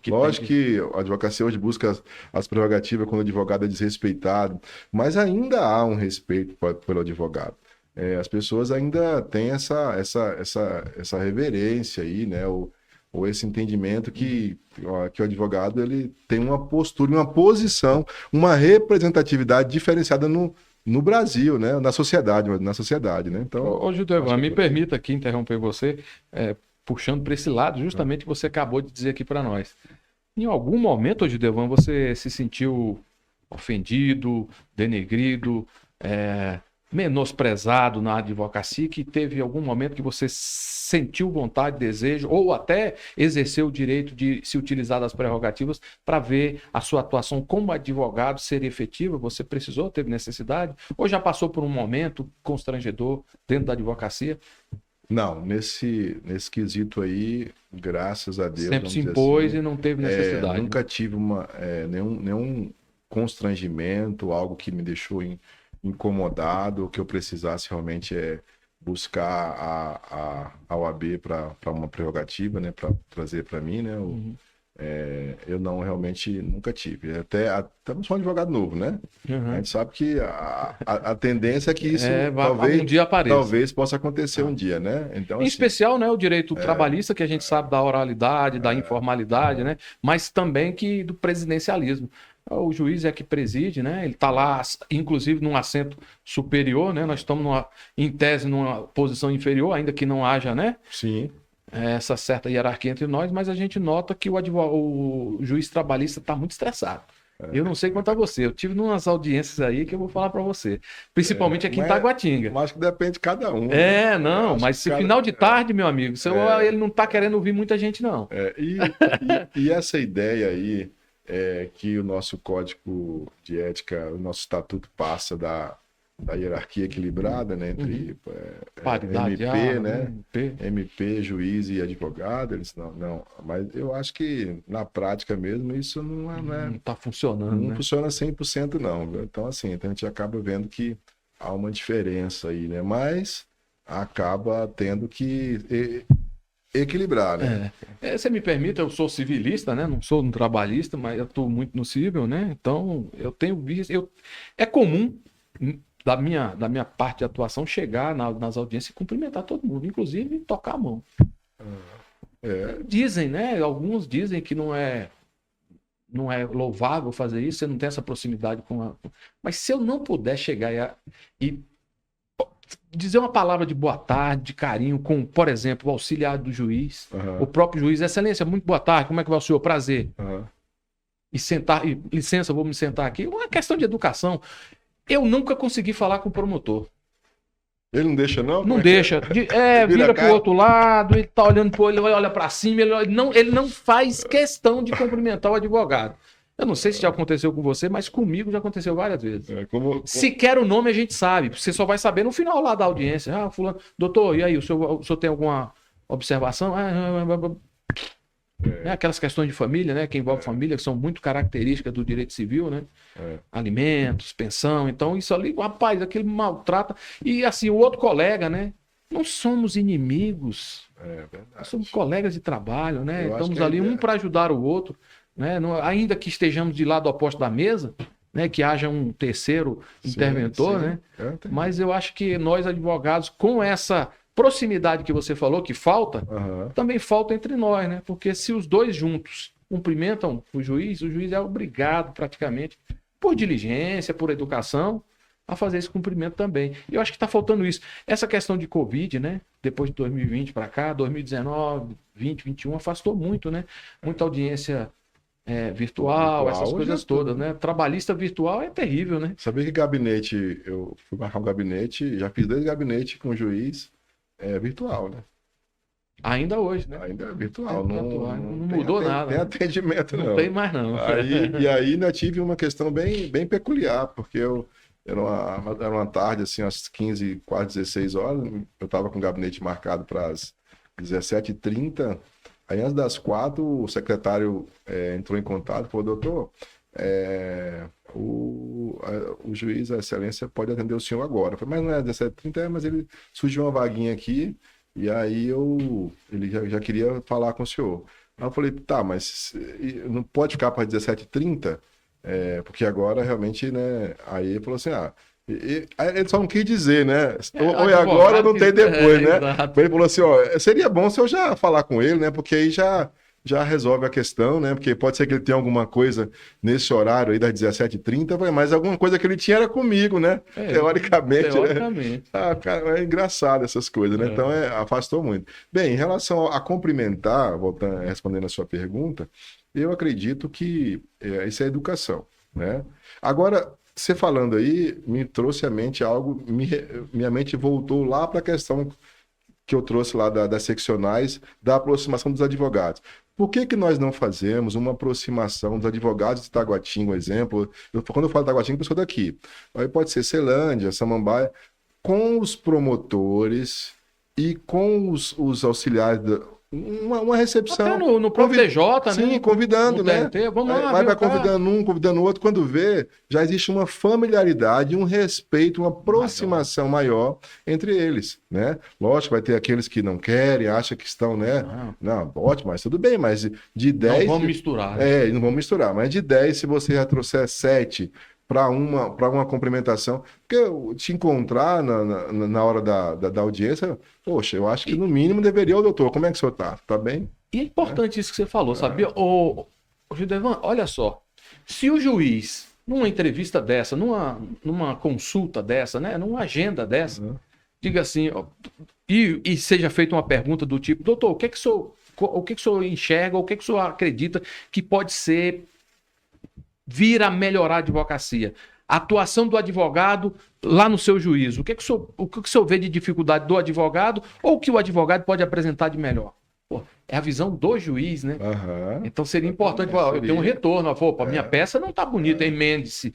Lógico que a advocacia hoje busca as prerrogativas quando o advogado é desrespeitado, mas ainda há um respeito pelo advogado. As pessoas ainda têm essa reverência aí, né? Ou esse entendimento que o advogado ele tem uma postura, uma posição, uma representatividade diferenciada no Brasil, né? Na sociedade, né? Então, ô Judevan, me permita aqui interromper você, puxando para esse lado, justamente que você acabou de dizer aqui para nós. Em algum momento, ô Judevan, você se sentiu ofendido, denegrido, menosprezado na advocacia, que teve algum momento que você sentiu vontade, desejo, ou até exerceu o direito de se utilizar das prerrogativas para ver a sua atuação como advogado ser efetiva? Você precisou, teve necessidade? Ou já passou por um momento constrangedor dentro da advocacia? Não, nesse quesito aí, graças a Deus... Sempre se impôs e não teve necessidade. Nunca tive nenhum constrangimento, algo que me deixou incomodado, ou que eu precisasse realmente buscar a OAB para uma prerrogativa, né, para trazer para mim, né? Eu não realmente nunca tive. Até não sou um advogado novo, né? A gente sabe que a tendência é que isso um dia apareça. Talvez possa acontecer um dia, né? Então, em especial, né, o direito trabalhista, que a gente sabe da oralidade, da informalidade, né? Mas também do presidencialismo. O juiz é que preside, né? Ele está lá, inclusive, num assento superior, né? Nós estamos, em tese, numa posição inferior, ainda que não haja, né? Sim. Essa certa hierarquia entre nós, mas a gente nota que o juiz trabalhista está muito estressado. Eu não sei quanto a você, eu tive umas audiências aí que eu vou falar para você, principalmente aqui em Taguatinga. Acho que depende de cada um. Mas se final de tarde, meu amigo, ele não está querendo ouvir muita gente, não. E essa ideia aí que o nosso código de ética, o nosso estatuto passa da hierarquia equilibrada, né, entre paridade, MP, né, MP, juiz e advogado, eles não, mas eu acho que na prática mesmo isso não está funcionando, não funciona 100% não, viu? Então assim, a gente acaba vendo que há uma diferença aí, né, mas acaba tendo que equilibrar, né? Você me permite, eu sou civilista, né? Não sou um trabalhista, mas eu estou muito no civil, né? Então, eu tenho visto... É comum, da minha parte de atuação, chegar nas audiências e cumprimentar todo mundo, inclusive tocar a mão. Dizem, né? Alguns dizem que não é louvável fazer isso, você não tem essa proximidade com a... Mas se eu não puder chegar e dizer uma palavra de boa tarde, de carinho, com, por exemplo, o auxiliar do juiz, o próprio juiz, excelência, muito boa tarde, como é que vai o senhor? Prazer. E sentar, licença, vou me sentar aqui. Uma questão de educação. Eu nunca consegui falar com o promotor. Ele não deixa, não? Não deixa. Vira pro outro lado, ele tá olhando pro ele, olha para cima, ele não faz questão de cumprimentar o advogado. Eu não sei se já aconteceu com você, mas comigo já aconteceu várias vezes. Sequer o nome a gente sabe. Você só vai saber no final lá da audiência. Fulano, doutor, e aí, o senhor tem alguma observação? Aquelas questões de família, né? Que envolve família, que são muito características do direito civil, né? Alimentos, pensão. Então, isso ali, rapaz, aquele maltrata. E assim, o outro colega, né? Não somos inimigos. Nós somos colegas de trabalho, né? Estamos ali um para ajudar o outro. Né? Ainda que estejamos de lado oposto da mesa, né, que haja um terceiro interventor, sim. né? Entendi. Mas eu acho que nós, advogados, com essa proximidade que você falou, que falta, Aham. também falta entre nós, né? Porque se os dois juntos cumprimentam o juiz é obrigado, praticamente, por diligência, por educação, a fazer esse cumprimento também. E eu acho que está faltando isso. Essa questão de Covid, né? Depois de 2020 para cá, 2019, 20, 21, afastou muito, né? Muita audiência virtual, essas Virtual, coisas já todas, tudo. né? Trabalhista virtual é terrível, né? Sabia que gabinete, eu fui marcar um gabinete, já fiz 2 gabinetes com juiz virtual, né? Ainda hoje, né? Ainda é virtual, Não mudou nada. tem Né? atendimento, Não não. tem mais, não. E aí ainda tive uma questão bem peculiar, porque era uma tarde, assim, às 15, quase 16 horas, eu estava com o gabinete marcado para as 17h30, aí antes das 4, o secretário entrou em contato e falou, doutor, o juiz, a excelência, pode atender o senhor agora. Eu falei, mas não é 17h30, mas ele surgiu uma vaguinha aqui, e aí ele já queria falar com o senhor. Aí eu falei, tá, mas não pode ficar para 17h30? Porque agora realmente, né? Aí ele falou assim, aí ele só não quis dizer, né? Ou é agora ou não tem depois, né? Exato. Ele falou assim, ó, seria bom se eu já falar com ele, né? Porque aí já resolve a questão, né? Porque pode ser que ele tenha alguma coisa nesse horário aí das 17h30, mas alguma coisa que ele tinha era comigo, né? Teoricamente. Teoricamente. Né? Cara, é engraçado essas coisas, né? Então afastou muito. Bem, em relação a cumprimentar, voltando, respondendo a sua pergunta, eu acredito que isso é educação, né? Agora, você falando aí, me trouxe à mente algo, minha mente voltou lá para a questão que eu trouxe lá das seccionais, da aproximação dos advogados. Por que nós não fazemos uma aproximação dos advogados de Taguatinga, um exemplo? Quando eu falo Taguatinga, eu sou daqui. Aí pode ser Ceilândia, Samambaia, com os promotores e com os auxiliares uma recepção. Até no próprio TJ, sim, né? convidando, No né? TRT, vamos lá, Vai ver o cara. convidando um, convidando o outro. Quando vê, já existe uma familiaridade, um respeito, uma aproximação maior entre eles, né? Lógico, vai ter aqueles que não querem, acham que estão, né? Não, ótimo, mas tudo bem, mas de 10... Não vamos misturar. Né? Não vamos misturar, mas de 10, se você já trouxer 7 para uma cumprimentação, porque te encontrar na hora da audiência, poxa, eu acho que no mínimo deveria, doutor, como é que o senhor tá? Tá bem? E é importante isso que você falou, sabia? Ô, Gildevan, olha só, se o juiz, numa entrevista dessa, numa consulta dessa, né, numa agenda dessa, diga assim, ó, e seja feita uma pergunta do tipo, doutor, o que o senhor enxerga, o que o senhor acredita que pode vir a melhorar a advocacia? A atuação do advogado lá no seu juízo. O que o senhor vê de dificuldade do advogado ou o que o advogado pode apresentar de melhor? Pô, é a visão do juiz, né? Então seria importante, eu tenho um retorno. A minha peça não está bonita, emende-se.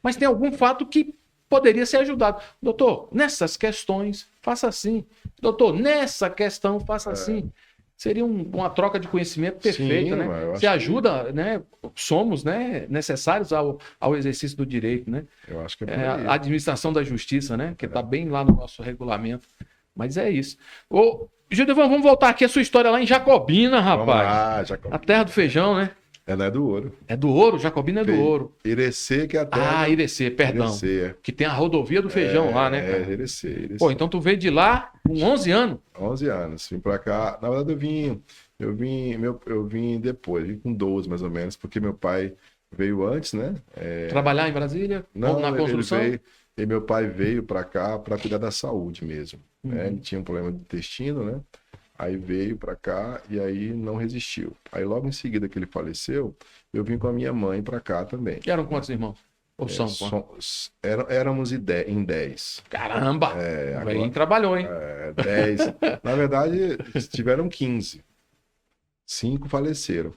Mas tem algum fato que poderia ser ajudado. Doutor, nessas questões, faça assim. Doutor, nessa questão, faça assim. Seria uma troca de conhecimento perfeita, né? Você ajuda, né? Somos, né, necessários ao exercício do direito, né? Eu acho que a administração da justiça, né? Que está bem lá no nosso regulamento. Mas é isso. Ô, Gildevan, vamos voltar aqui a sua história lá em Jacobina, rapaz. Vamos lá, Jacobina. A terra do feijão, né? Ela é do Ouro. É do Ouro? Jacobina é do Ouro. Irecê, que é a terra. Ah, Irecê, perdão. Irecê. Que tem a rodovia do feijão lá, né, cara? Irecê. Pô, então tu veio de lá com 11 anos? 11 anos. Vim pra cá. Na verdade, eu vim depois, vim com 12 mais ou menos, porque meu pai veio antes, né? Trabalhar em Brasília? Não, na construção? E meu pai veio pra cá pra cuidar da saúde mesmo. Né? Ele tinha um problema de intestino, né? Aí veio pra cá e aí não resistiu. Aí logo em seguida que ele faleceu, eu vim com a minha mãe pra cá também. E eram quantos irmãos? Ou são? Éramos em 10. Caramba! Agora, aí trabalhou, hein? 10. Na verdade, tiveram 15. 5 faleceram.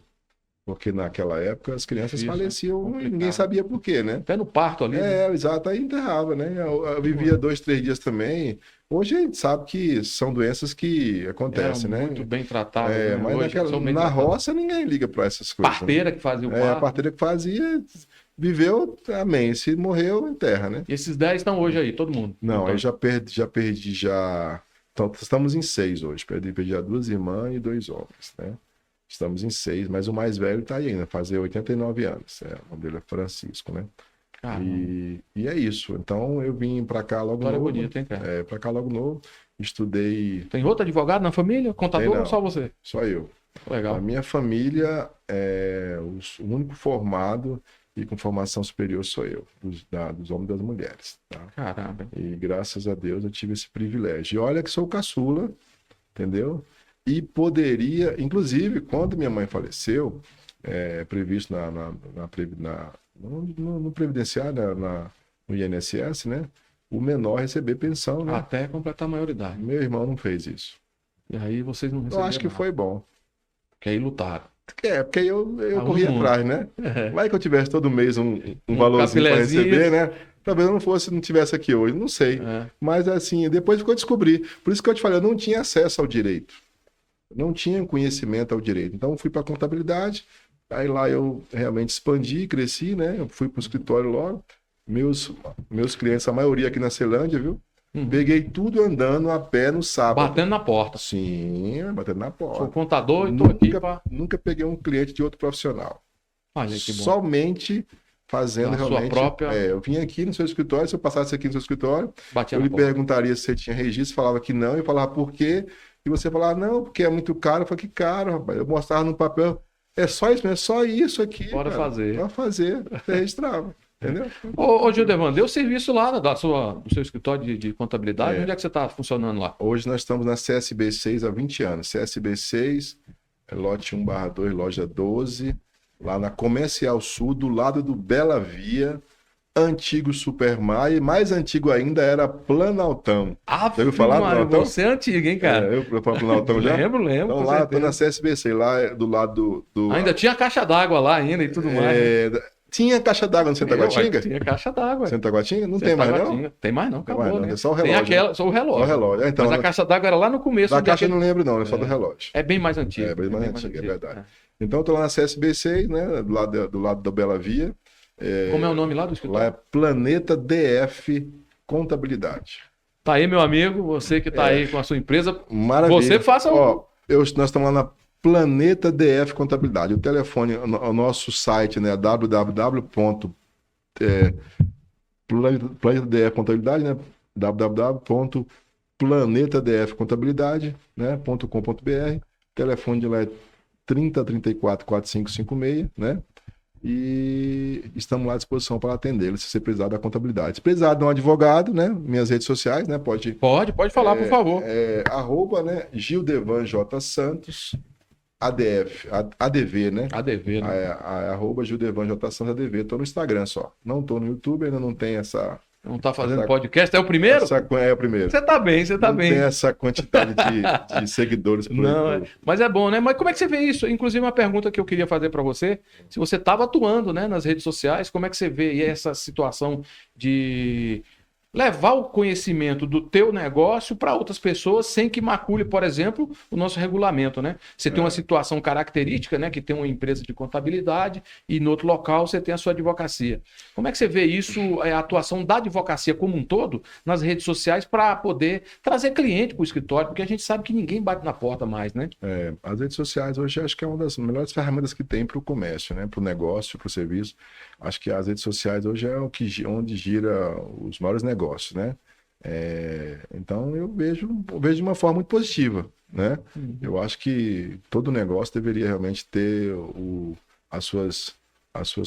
Porque naquela época as crianças faleciam e ninguém sabia por quê, né? Até no parto ali. Né? Exato, aí enterrava, né? Eu vivia 2, 3 dias também. Hoje a gente sabe que são doenças que acontecem, né? Muito bem tratadas. Mas na roça ninguém liga para essas coisas. Parteira, né? Que fazia o parto. A parteira que fazia, viveu, amém. Se morreu, enterra, né? E esses 10 estão hoje aí, todo mundo? Não, então... eu já perdi. Então, estamos em 6 hoje. Perdi 2 irmãs e 2 homens, né? Estamos em 6, mas o mais velho está aí ainda, fazer 89 anos. O nome dele é Francisco, né? E é isso. Então eu vim para cá logo História novo. bonita, hein, cara? Para cá logo novo. Estudei. Tem outro advogado na família? Contador ou só você? Só eu. Legal. A minha família, o único formado e com formação superior sou eu, dos homens e das mulheres. Tá? Caramba. E graças a Deus eu tive esse privilégio. E olha que sou caçula, entendeu? E poderia, inclusive, quando minha mãe faleceu, previsto no Previdenciário, no INSS, né? O menor receber pensão, né? Até completar a maioridade. Meu irmão não fez isso. E aí vocês não receberam Eu acho que foi bom. Porque aí lutaram. Porque aí eu corri atrás, né? Vai que eu tivesse todo mês um valorzinho para capilézinho. receber, né? Talvez eu não tivesse aqui hoje, não sei. Mas assim, depois que eu descobri. Por isso que eu te falei, eu não tinha acesso ao direito. Não tinha conhecimento ao direito. Então eu fui para a contabilidade, aí lá eu realmente expandi, cresci, né? Eu fui para o escritório logo. Meus clientes, a maioria aqui na Ceilândia, viu? Peguei tudo andando a pé no sábado. Batendo na porta. Sim, batendo na porta. Sou contador e estou aqui para... Nunca peguei um cliente de outro profissional. Olha que bom. Somente fazendo realmente... Sua própria... eu vim aqui no seu escritório, se eu passasse aqui no seu escritório, Batia eu na lhe porta. perguntaria se você tinha registro, falava que não, eu falava por quê, e você falava, não, porque é muito caro. Eu falei, que caro, rapaz. Eu mostrava no papel, é só isso mesmo, é só isso aqui. Bora fazer. Bora fazer, você registrava. Entendeu? Ô Gildevan, deu serviço lá do seu escritório de contabilidade? Onde é que você está funcionando lá? Hoje nós estamos na CSB 6 há 20 anos. CSB 6, lote 1/2, loja 12, lá na Comercial Sul, do lado do Bela Via, antigo Supermar, e mais antigo ainda era Planaltão. Ah, já ouviu falar do Planaltão? Você é antigo, hein, cara? Eu falo Planaltão já? Lembro. Então lá, estou na CSB 6, lá do lado do... Ainda tinha caixa d'água lá ainda e tudo mais. Né? Tinha caixa d'água no Santa Guatinga? Tinha caixa d'água. Santa Guatinga? Não tem mais, não? Tem mais, não. Acabou, mais, não. né? É só o relógio. Tem aquela, só o relógio. Só o relógio. Então, mas a caixa d'água era lá no começo. Da caixa eu não lembro, não. É só do relógio. É bem mais antigo. É bem mais antigo, é verdade. Então, eu estou lá na CSB 6, né? Do lado da Bela Via. Como é o nome lá do escritório? Lá é Planeta DF Contabilidade. Tá aí, meu amigo. Você que tá aí com a sua empresa. Maravilha. Você faça nós estamos lá na Planeta DF Contabilidade. O telefone, o nosso site, né? Planeta DF Contabilidade, né? www.planetadfcontabilidade.com.br. Telefone de lá é 3034 4556, né? E estamos lá à disposição para atendê-lo se você precisar da contabilidade. Se precisar de um advogado, né? Minhas redes sociais, né? Pode falar, por favor. @ né? Gildevan J. Santos, ADV, né? ADV, né? @ Gildevan J. Santos, ADV. Estou no Instagram só. Não estou no YouTube, ainda não tem essa... Não tá fazendo podcast? É o primeiro? É o primeiro. Você tá bem, você tá bem. Não tem essa quantidade de seguidores por Não, mas é bom, né? Mas como é que você vê isso? Inclusive, uma pergunta que eu queria fazer para você, se você estava atuando, né, nas redes sociais, como é que você vê essa situação de levar o conhecimento do teu negócio para outras pessoas sem que macule, por exemplo, o nosso regulamento, né? Você tem uma situação característica, né, que tem uma empresa de contabilidade e no outro local você tem a sua advocacia. Como é que você vê isso, a atuação da advocacia como um todo nas redes sociais para poder trazer cliente para o escritório? Porque a gente sabe que ninguém bate na porta mais, né? As redes sociais hoje acho que é uma das melhores ferramentas que tem para o comércio, né? Para o negócio, para o serviço. Acho que as redes sociais hoje é onde gira os maiores negócios, né? Então eu vejo de uma forma muito positiva, né? Eu acho que todo negócio deveria realmente ter as suas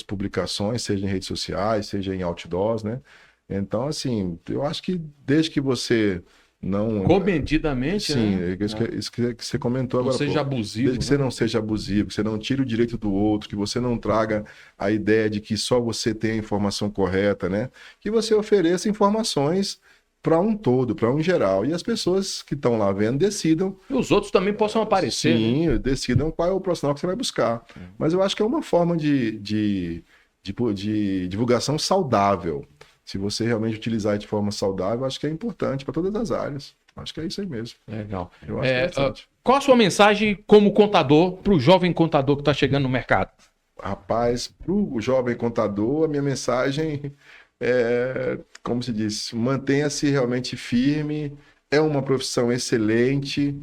publicações, seja em redes sociais, seja em outdoors, né? Então, assim, eu acho que desde que você não... Comedidamente, sim, né? Isso que você comentou agora. Não seja abusivo. Desde que você não seja abusivo, que você não tire o direito do outro, que você não traga a ideia de que só você tem a informação correta, né? Que você ofereça informações para um todo, para um geral. E as pessoas que estão lá vendo decidam. E os outros também possam aparecer. Sim, né? Decidam qual é o profissional que você vai buscar. Mas eu acho que é uma forma de divulgação saudável. Se você realmente utilizar de forma saudável, acho que é importante para todas as áreas. Acho que é isso aí mesmo. Legal. Eu acho interessante. Qual a sua mensagem como contador para o jovem contador que está chegando no mercado? Rapaz, para o jovem contador, a minha mensagem é, como se diz, mantenha-se realmente firme. É uma profissão excelente.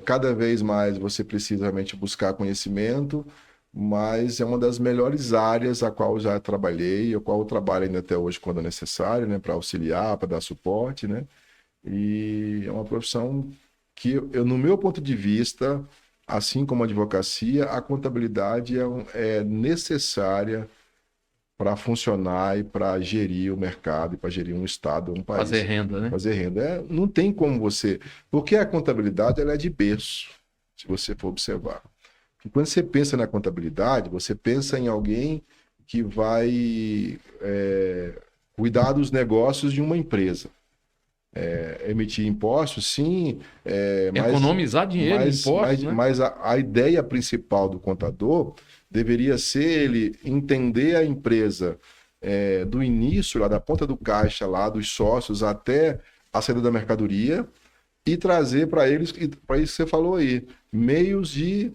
Cada vez mais você precisa realmente buscar conhecimento, mas é uma das melhores áreas a qual eu já trabalhei, a qual eu trabalho ainda até hoje quando é necessário, né, para auxiliar, para dar suporte, né? E é uma profissão que no meu ponto de vista, assim como a advocacia, a contabilidade é necessária para funcionar e para gerir o mercado e para gerir um estado, um país. Fazer renda, né? Fazer renda. Não tem como você... Porque a contabilidade ela é de berço, se você for observar. E quando você pensa na contabilidade, você pensa em alguém que vai cuidar dos negócios de uma empresa. Emitir impostos, sim, Economizar dinheiro em impostos, né? mas a ideia principal do contador deveria ser ele entender a empresa do início, lá da ponta do caixa, lá dos sócios, até a saída da mercadoria, e trazer para eles, para isso que você falou aí, meios de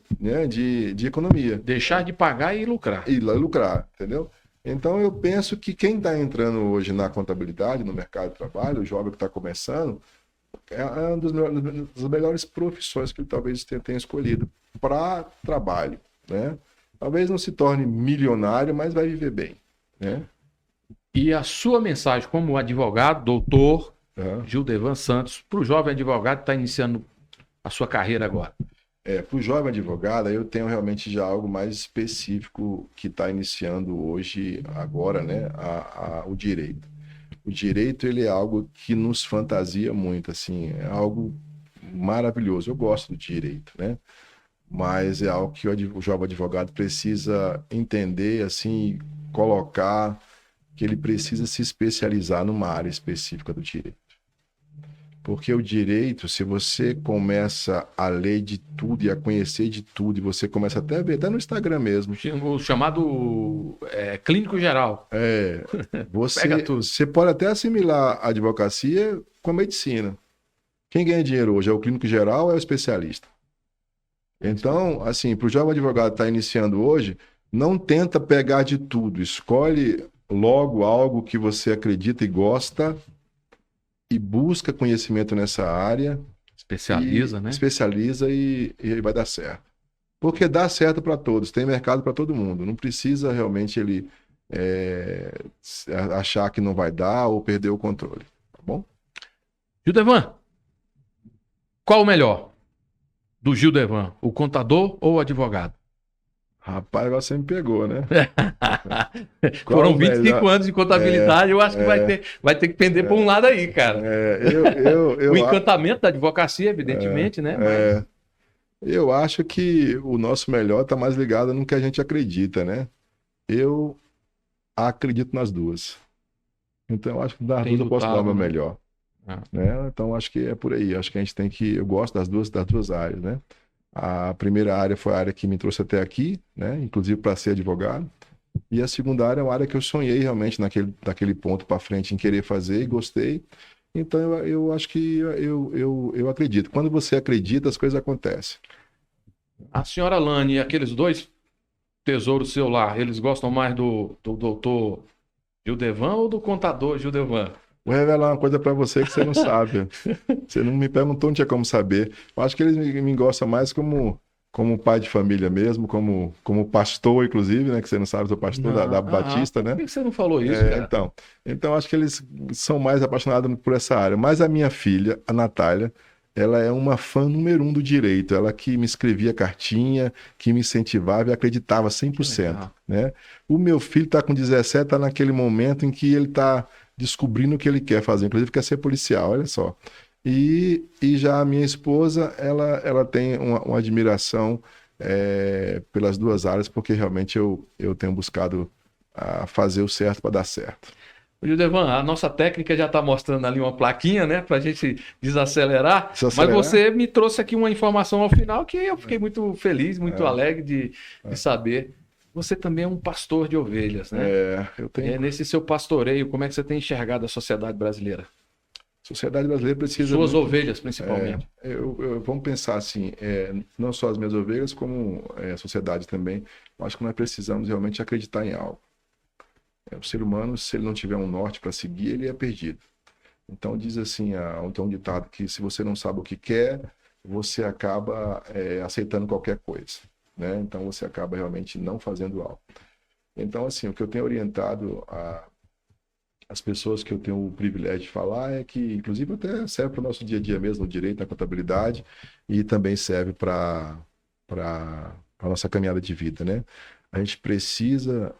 economia. Deixar de pagar e lucrar. E lucrar, entendeu? Então, eu penso que quem está entrando hoje na contabilidade, no mercado de trabalho, o jovem que está começando, é uma das melhores profissões que ele talvez tenha escolhido para trabalho, né? Talvez não se torne milionário, mas vai viver bem, né? E a sua mensagem como advogado, doutor Gildevan Santos, para o jovem advogado que está iniciando a sua carreira agora? Para o jovem advogado, eu tenho realmente já algo mais específico que está iniciando hoje, agora, né, o direito. O direito, ele é algo que nos fantasia muito, assim, é algo maravilhoso. Eu gosto do direito, né? Mas é algo que o jovem advogado precisa entender, assim, colocar que ele precisa se especializar numa área específica do direito. Porque o direito, se você começa a ler de tudo e a conhecer de tudo, e você começa até a ver, até no Instagram mesmo. O chamado clínico geral. Você pode até assimilar a advocacia com a medicina. Quem ganha dinheiro hoje é o clínico geral ou é o especialista? Então, assim, para o jovem advogado que está iniciando hoje, não tenta pegar de tudo. Escolhe logo algo que você acredita e gosta e busca conhecimento nessa área. Especializa, né? Especializa e vai dar certo. Porque dá certo para todos, tem mercado para todo mundo. Não precisa realmente ele achar que não vai dar ou perder o controle. Tá bom? Gildevan, qual o melhor do Gildevan? O contador ou o advogado? Rapaz, agora você me pegou, né? Foram 25 anos de contabilidade, eu acho que vai ter que pender para um lado aí, cara. O encantamento da advocacia, evidentemente, né? Mas... Eu acho que o nosso melhor está mais ligado no que a gente acredita, né? Eu acredito nas duas. Então, eu acho que das duas eu posso dar o meu melhor. Né? Então, acho que é por aí. Acho que a gente tem que... Eu gosto das duas áreas, né? A primeira área foi a área que me trouxe até aqui, né? Inclusive para ser advogado. E a segunda área é uma área que eu sonhei realmente naquele ponto para frente em querer fazer e gostei. Então eu acho que eu acredito. Quando você acredita, as coisas acontecem. A senhora Lani e aqueles dois tesouros seu lá, eles gostam mais do doutor Gildevan ou do contador Gildevan? Vou revelar uma coisa para você que você não sabe. Você não me perguntou, não tinha como saber. Eu acho que eles me gostam mais como pai de família mesmo, como pastor, inclusive, né? Que você não sabe, eu sou pastor da Batista, né? Por que você não falou isso, cara? Então, acho que eles são mais apaixonados por essa área. Mas a minha filha, a Natália, ela é uma fã número 1 do direito. Ela que me escrevia cartinha, que me incentivava e acreditava 100%. Né? O meu filho está com 17, está naquele momento em que ele está descobrindo o que ele quer fazer, inclusive quer ser policial, olha só. E já a minha esposa, ela tem uma admiração pelas duas áreas, porque realmente eu tenho buscado fazer o certo para dar certo. Gildevan, a nossa técnica já está mostrando ali uma plaquinha, né, para a gente desacelerar, mas você me trouxe aqui uma informação ao final que eu fiquei muito feliz, muito alegre de saber. Você também é um pastor de ovelhas, né? Eu tenho... nesse seu pastoreio, como é que você tem enxergado a sociedade brasileira? A sociedade brasileira precisa... Suas ovelhas, principalmente. Vamos pensar assim, não só as minhas ovelhas, como a sociedade também. Eu acho que nós precisamos realmente acreditar em algo. O ser humano, se ele não tiver um norte para seguir, ele é perdido. Então diz assim, tem um ditado que se você não sabe o que quer, você acaba aceitando qualquer coisa, né? Então você acaba realmente não fazendo algo. Então, assim, o que eu tenho orientado as pessoas que eu tenho o privilégio de falar é que, inclusive, até serve para o nosso dia a dia mesmo, no direito, na contabilidade, e também serve para a nossa caminhada de vida, né? A gente precisa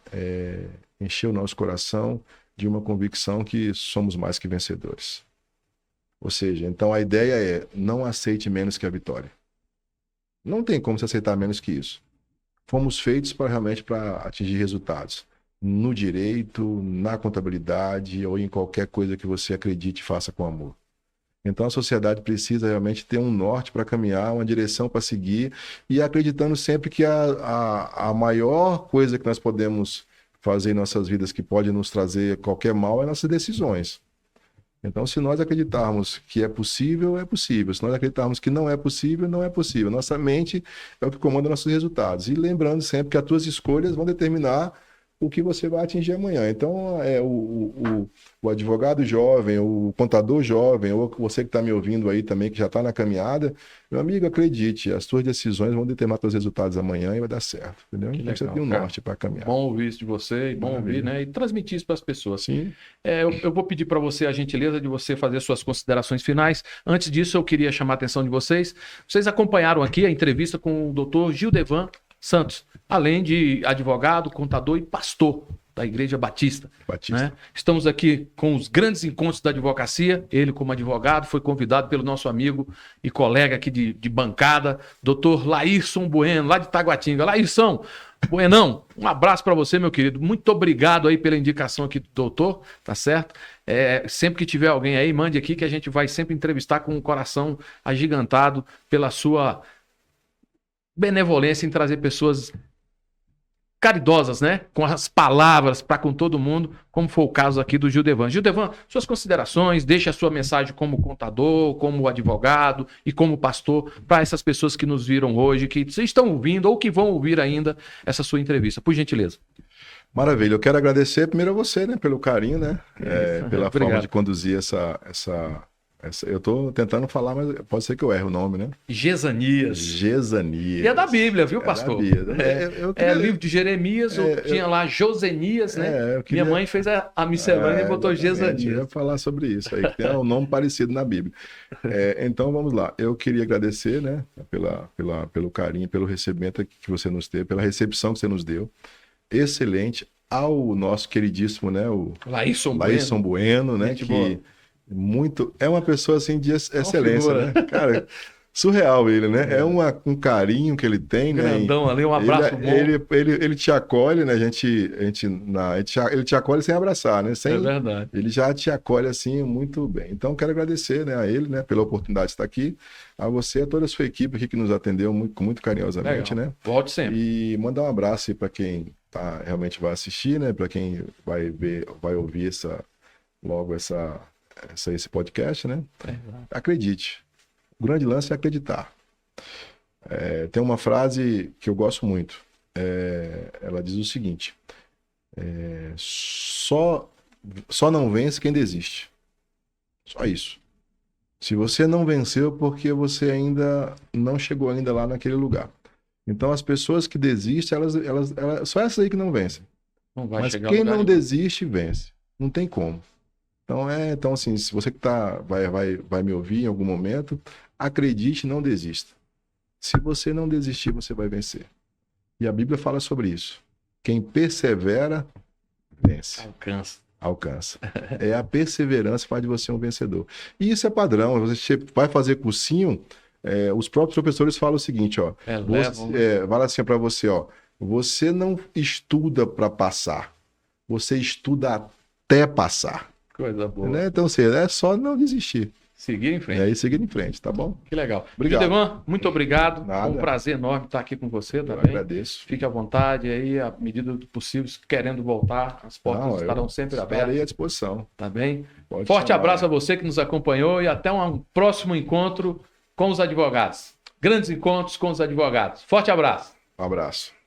encher o nosso coração de uma convicção que somos mais que vencedores. Ou seja, então a ideia é não aceite menos que a vitória. Não tem como se aceitar menos que isso. Fomos feitos realmente para atingir resultados. No direito, na contabilidade ou em qualquer coisa que você acredite e faça com amor. Então a sociedade precisa realmente ter um norte para caminhar, uma direção para seguir e acreditando sempre que a maior coisa que nós podemos fazer em nossas vidas que pode nos trazer qualquer mal é nossas decisões. Então, se nós acreditarmos que é possível, é possível. Se nós acreditarmos que não é possível, não é possível. Nossa mente é o que comanda nossos resultados. E lembrando sempre que as tuas escolhas vão determinar o que você vai atingir amanhã. Então, o advogado jovem, o contador jovem, ou você que está me ouvindo aí também, que já está na caminhada, meu amigo, acredite, as suas decisões vão determinar os seus resultados amanhã e vai dar certo. Entendeu? Então, você tem um norte para caminhar. Bom ouvir isso de você, bom ouvir, né? E transmitir isso para as pessoas. Sim. Eu vou pedir para você a gentileza de você fazer suas considerações finais. Antes disso, eu queria chamar a atenção de vocês. Vocês acompanharam aqui a entrevista com o Dr. Gildevan Santos, além de advogado, contador e pastor da Igreja Batista. Né? Estamos aqui com os grandes encontros da advocacia. Ele, como advogado, foi convidado pelo nosso amigo e colega aqui de bancada, Dr. Laírson Bueno, lá de Taguatinga. Laírson Buenão, um abraço para você, meu querido. Muito obrigado aí pela indicação aqui do doutor, tá certo? Sempre que tiver alguém aí, mande aqui que a gente vai sempre entrevistar com o coração agigantado pela sua benevolência em trazer pessoas caridosas, né? Com as palavras para com todo mundo, como foi o caso aqui do Gildevan. Gildevan, suas considerações, deixe a sua mensagem como contador, como advogado e como pastor para essas pessoas que nos viram hoje, que estão ouvindo ou que vão ouvir ainda essa sua entrevista. Por gentileza. Maravilha. Eu quero agradecer primeiro a você, né? Pelo carinho, né? Pela Obrigado. forma de conduzir eu estou tentando falar, mas pode ser que eu erre o nome, né? Gesanias. Gesanias. E é da Bíblia, viu, pastor? Da Bíblia. Livro de Jeremias, tinha lá Josenias, né? Minha mãe fez a miscelânea e botou Gesanias. Eu ia falar sobre isso aí, que tem um nome parecido na Bíblia. Então, vamos lá. Eu queria agradecer, né? Pelo carinho, pelo recebimento que você nos teve, pela recepção que você nos deu. Excelente. Ao nosso queridíssimo, né? O Laírson Bueno, né? É uma pessoa assim de excelência, né? Cara, surreal ele, né? Um carinho que ele tem, grandão, né? Ali, um abraço bom. Ele te acolhe, né? Ele te acolhe sem abraçar, né? É verdade. Ele já te acolhe assim muito bem. Então, quero agradecer, né, a ele, né, pela oportunidade de estar aqui, a você e a toda a sua equipe aqui que nos atendeu muito carinhosamente, né? Volte sempre. E mandar um abraço aí para quem realmente vai assistir, né? Para quem vai ouvir esse podcast, né? Acredite. O grande lance é acreditar. Tem uma frase que eu gosto muito. Ela diz o seguinte: só não vence quem desiste. Só isso. Se você não venceu, porque você ainda não chegou ainda lá naquele lugar. Então, as pessoas que desistem, elas só essas aí que não vencem. Mas quem não desiste, vence. Não tem como. Então assim, se você que vai me ouvir em algum momento, acredite e não desista. Se você não desistir, você vai vencer. E a Bíblia fala sobre isso. Quem persevera, vence. Alcança. É a perseverança que faz de você um vencedor. E isso é padrão. Você vai fazer cursinho, os próprios professores falam o seguinte, ó. Fala assim para você, ó. Você não estuda para passar. Você estuda até passar. Coisa boa. Né? Então, assim, é só não desistir. Seguir em frente. Seguir em frente, tá bom? Que legal. Obrigado. Gildevan, muito obrigado. Nada. Foi um prazer enorme estar aqui com você também. Eu agradeço. Fique à vontade aí, à medida do possível, querendo voltar, as portas estarão sempre abertas. Estarei à disposição. Tá bem? Pode Forte chamar. abraço a você que nos acompanhou e até um próximo encontro com os advogados. Grandes encontros com os advogados. Forte abraço. Um abraço.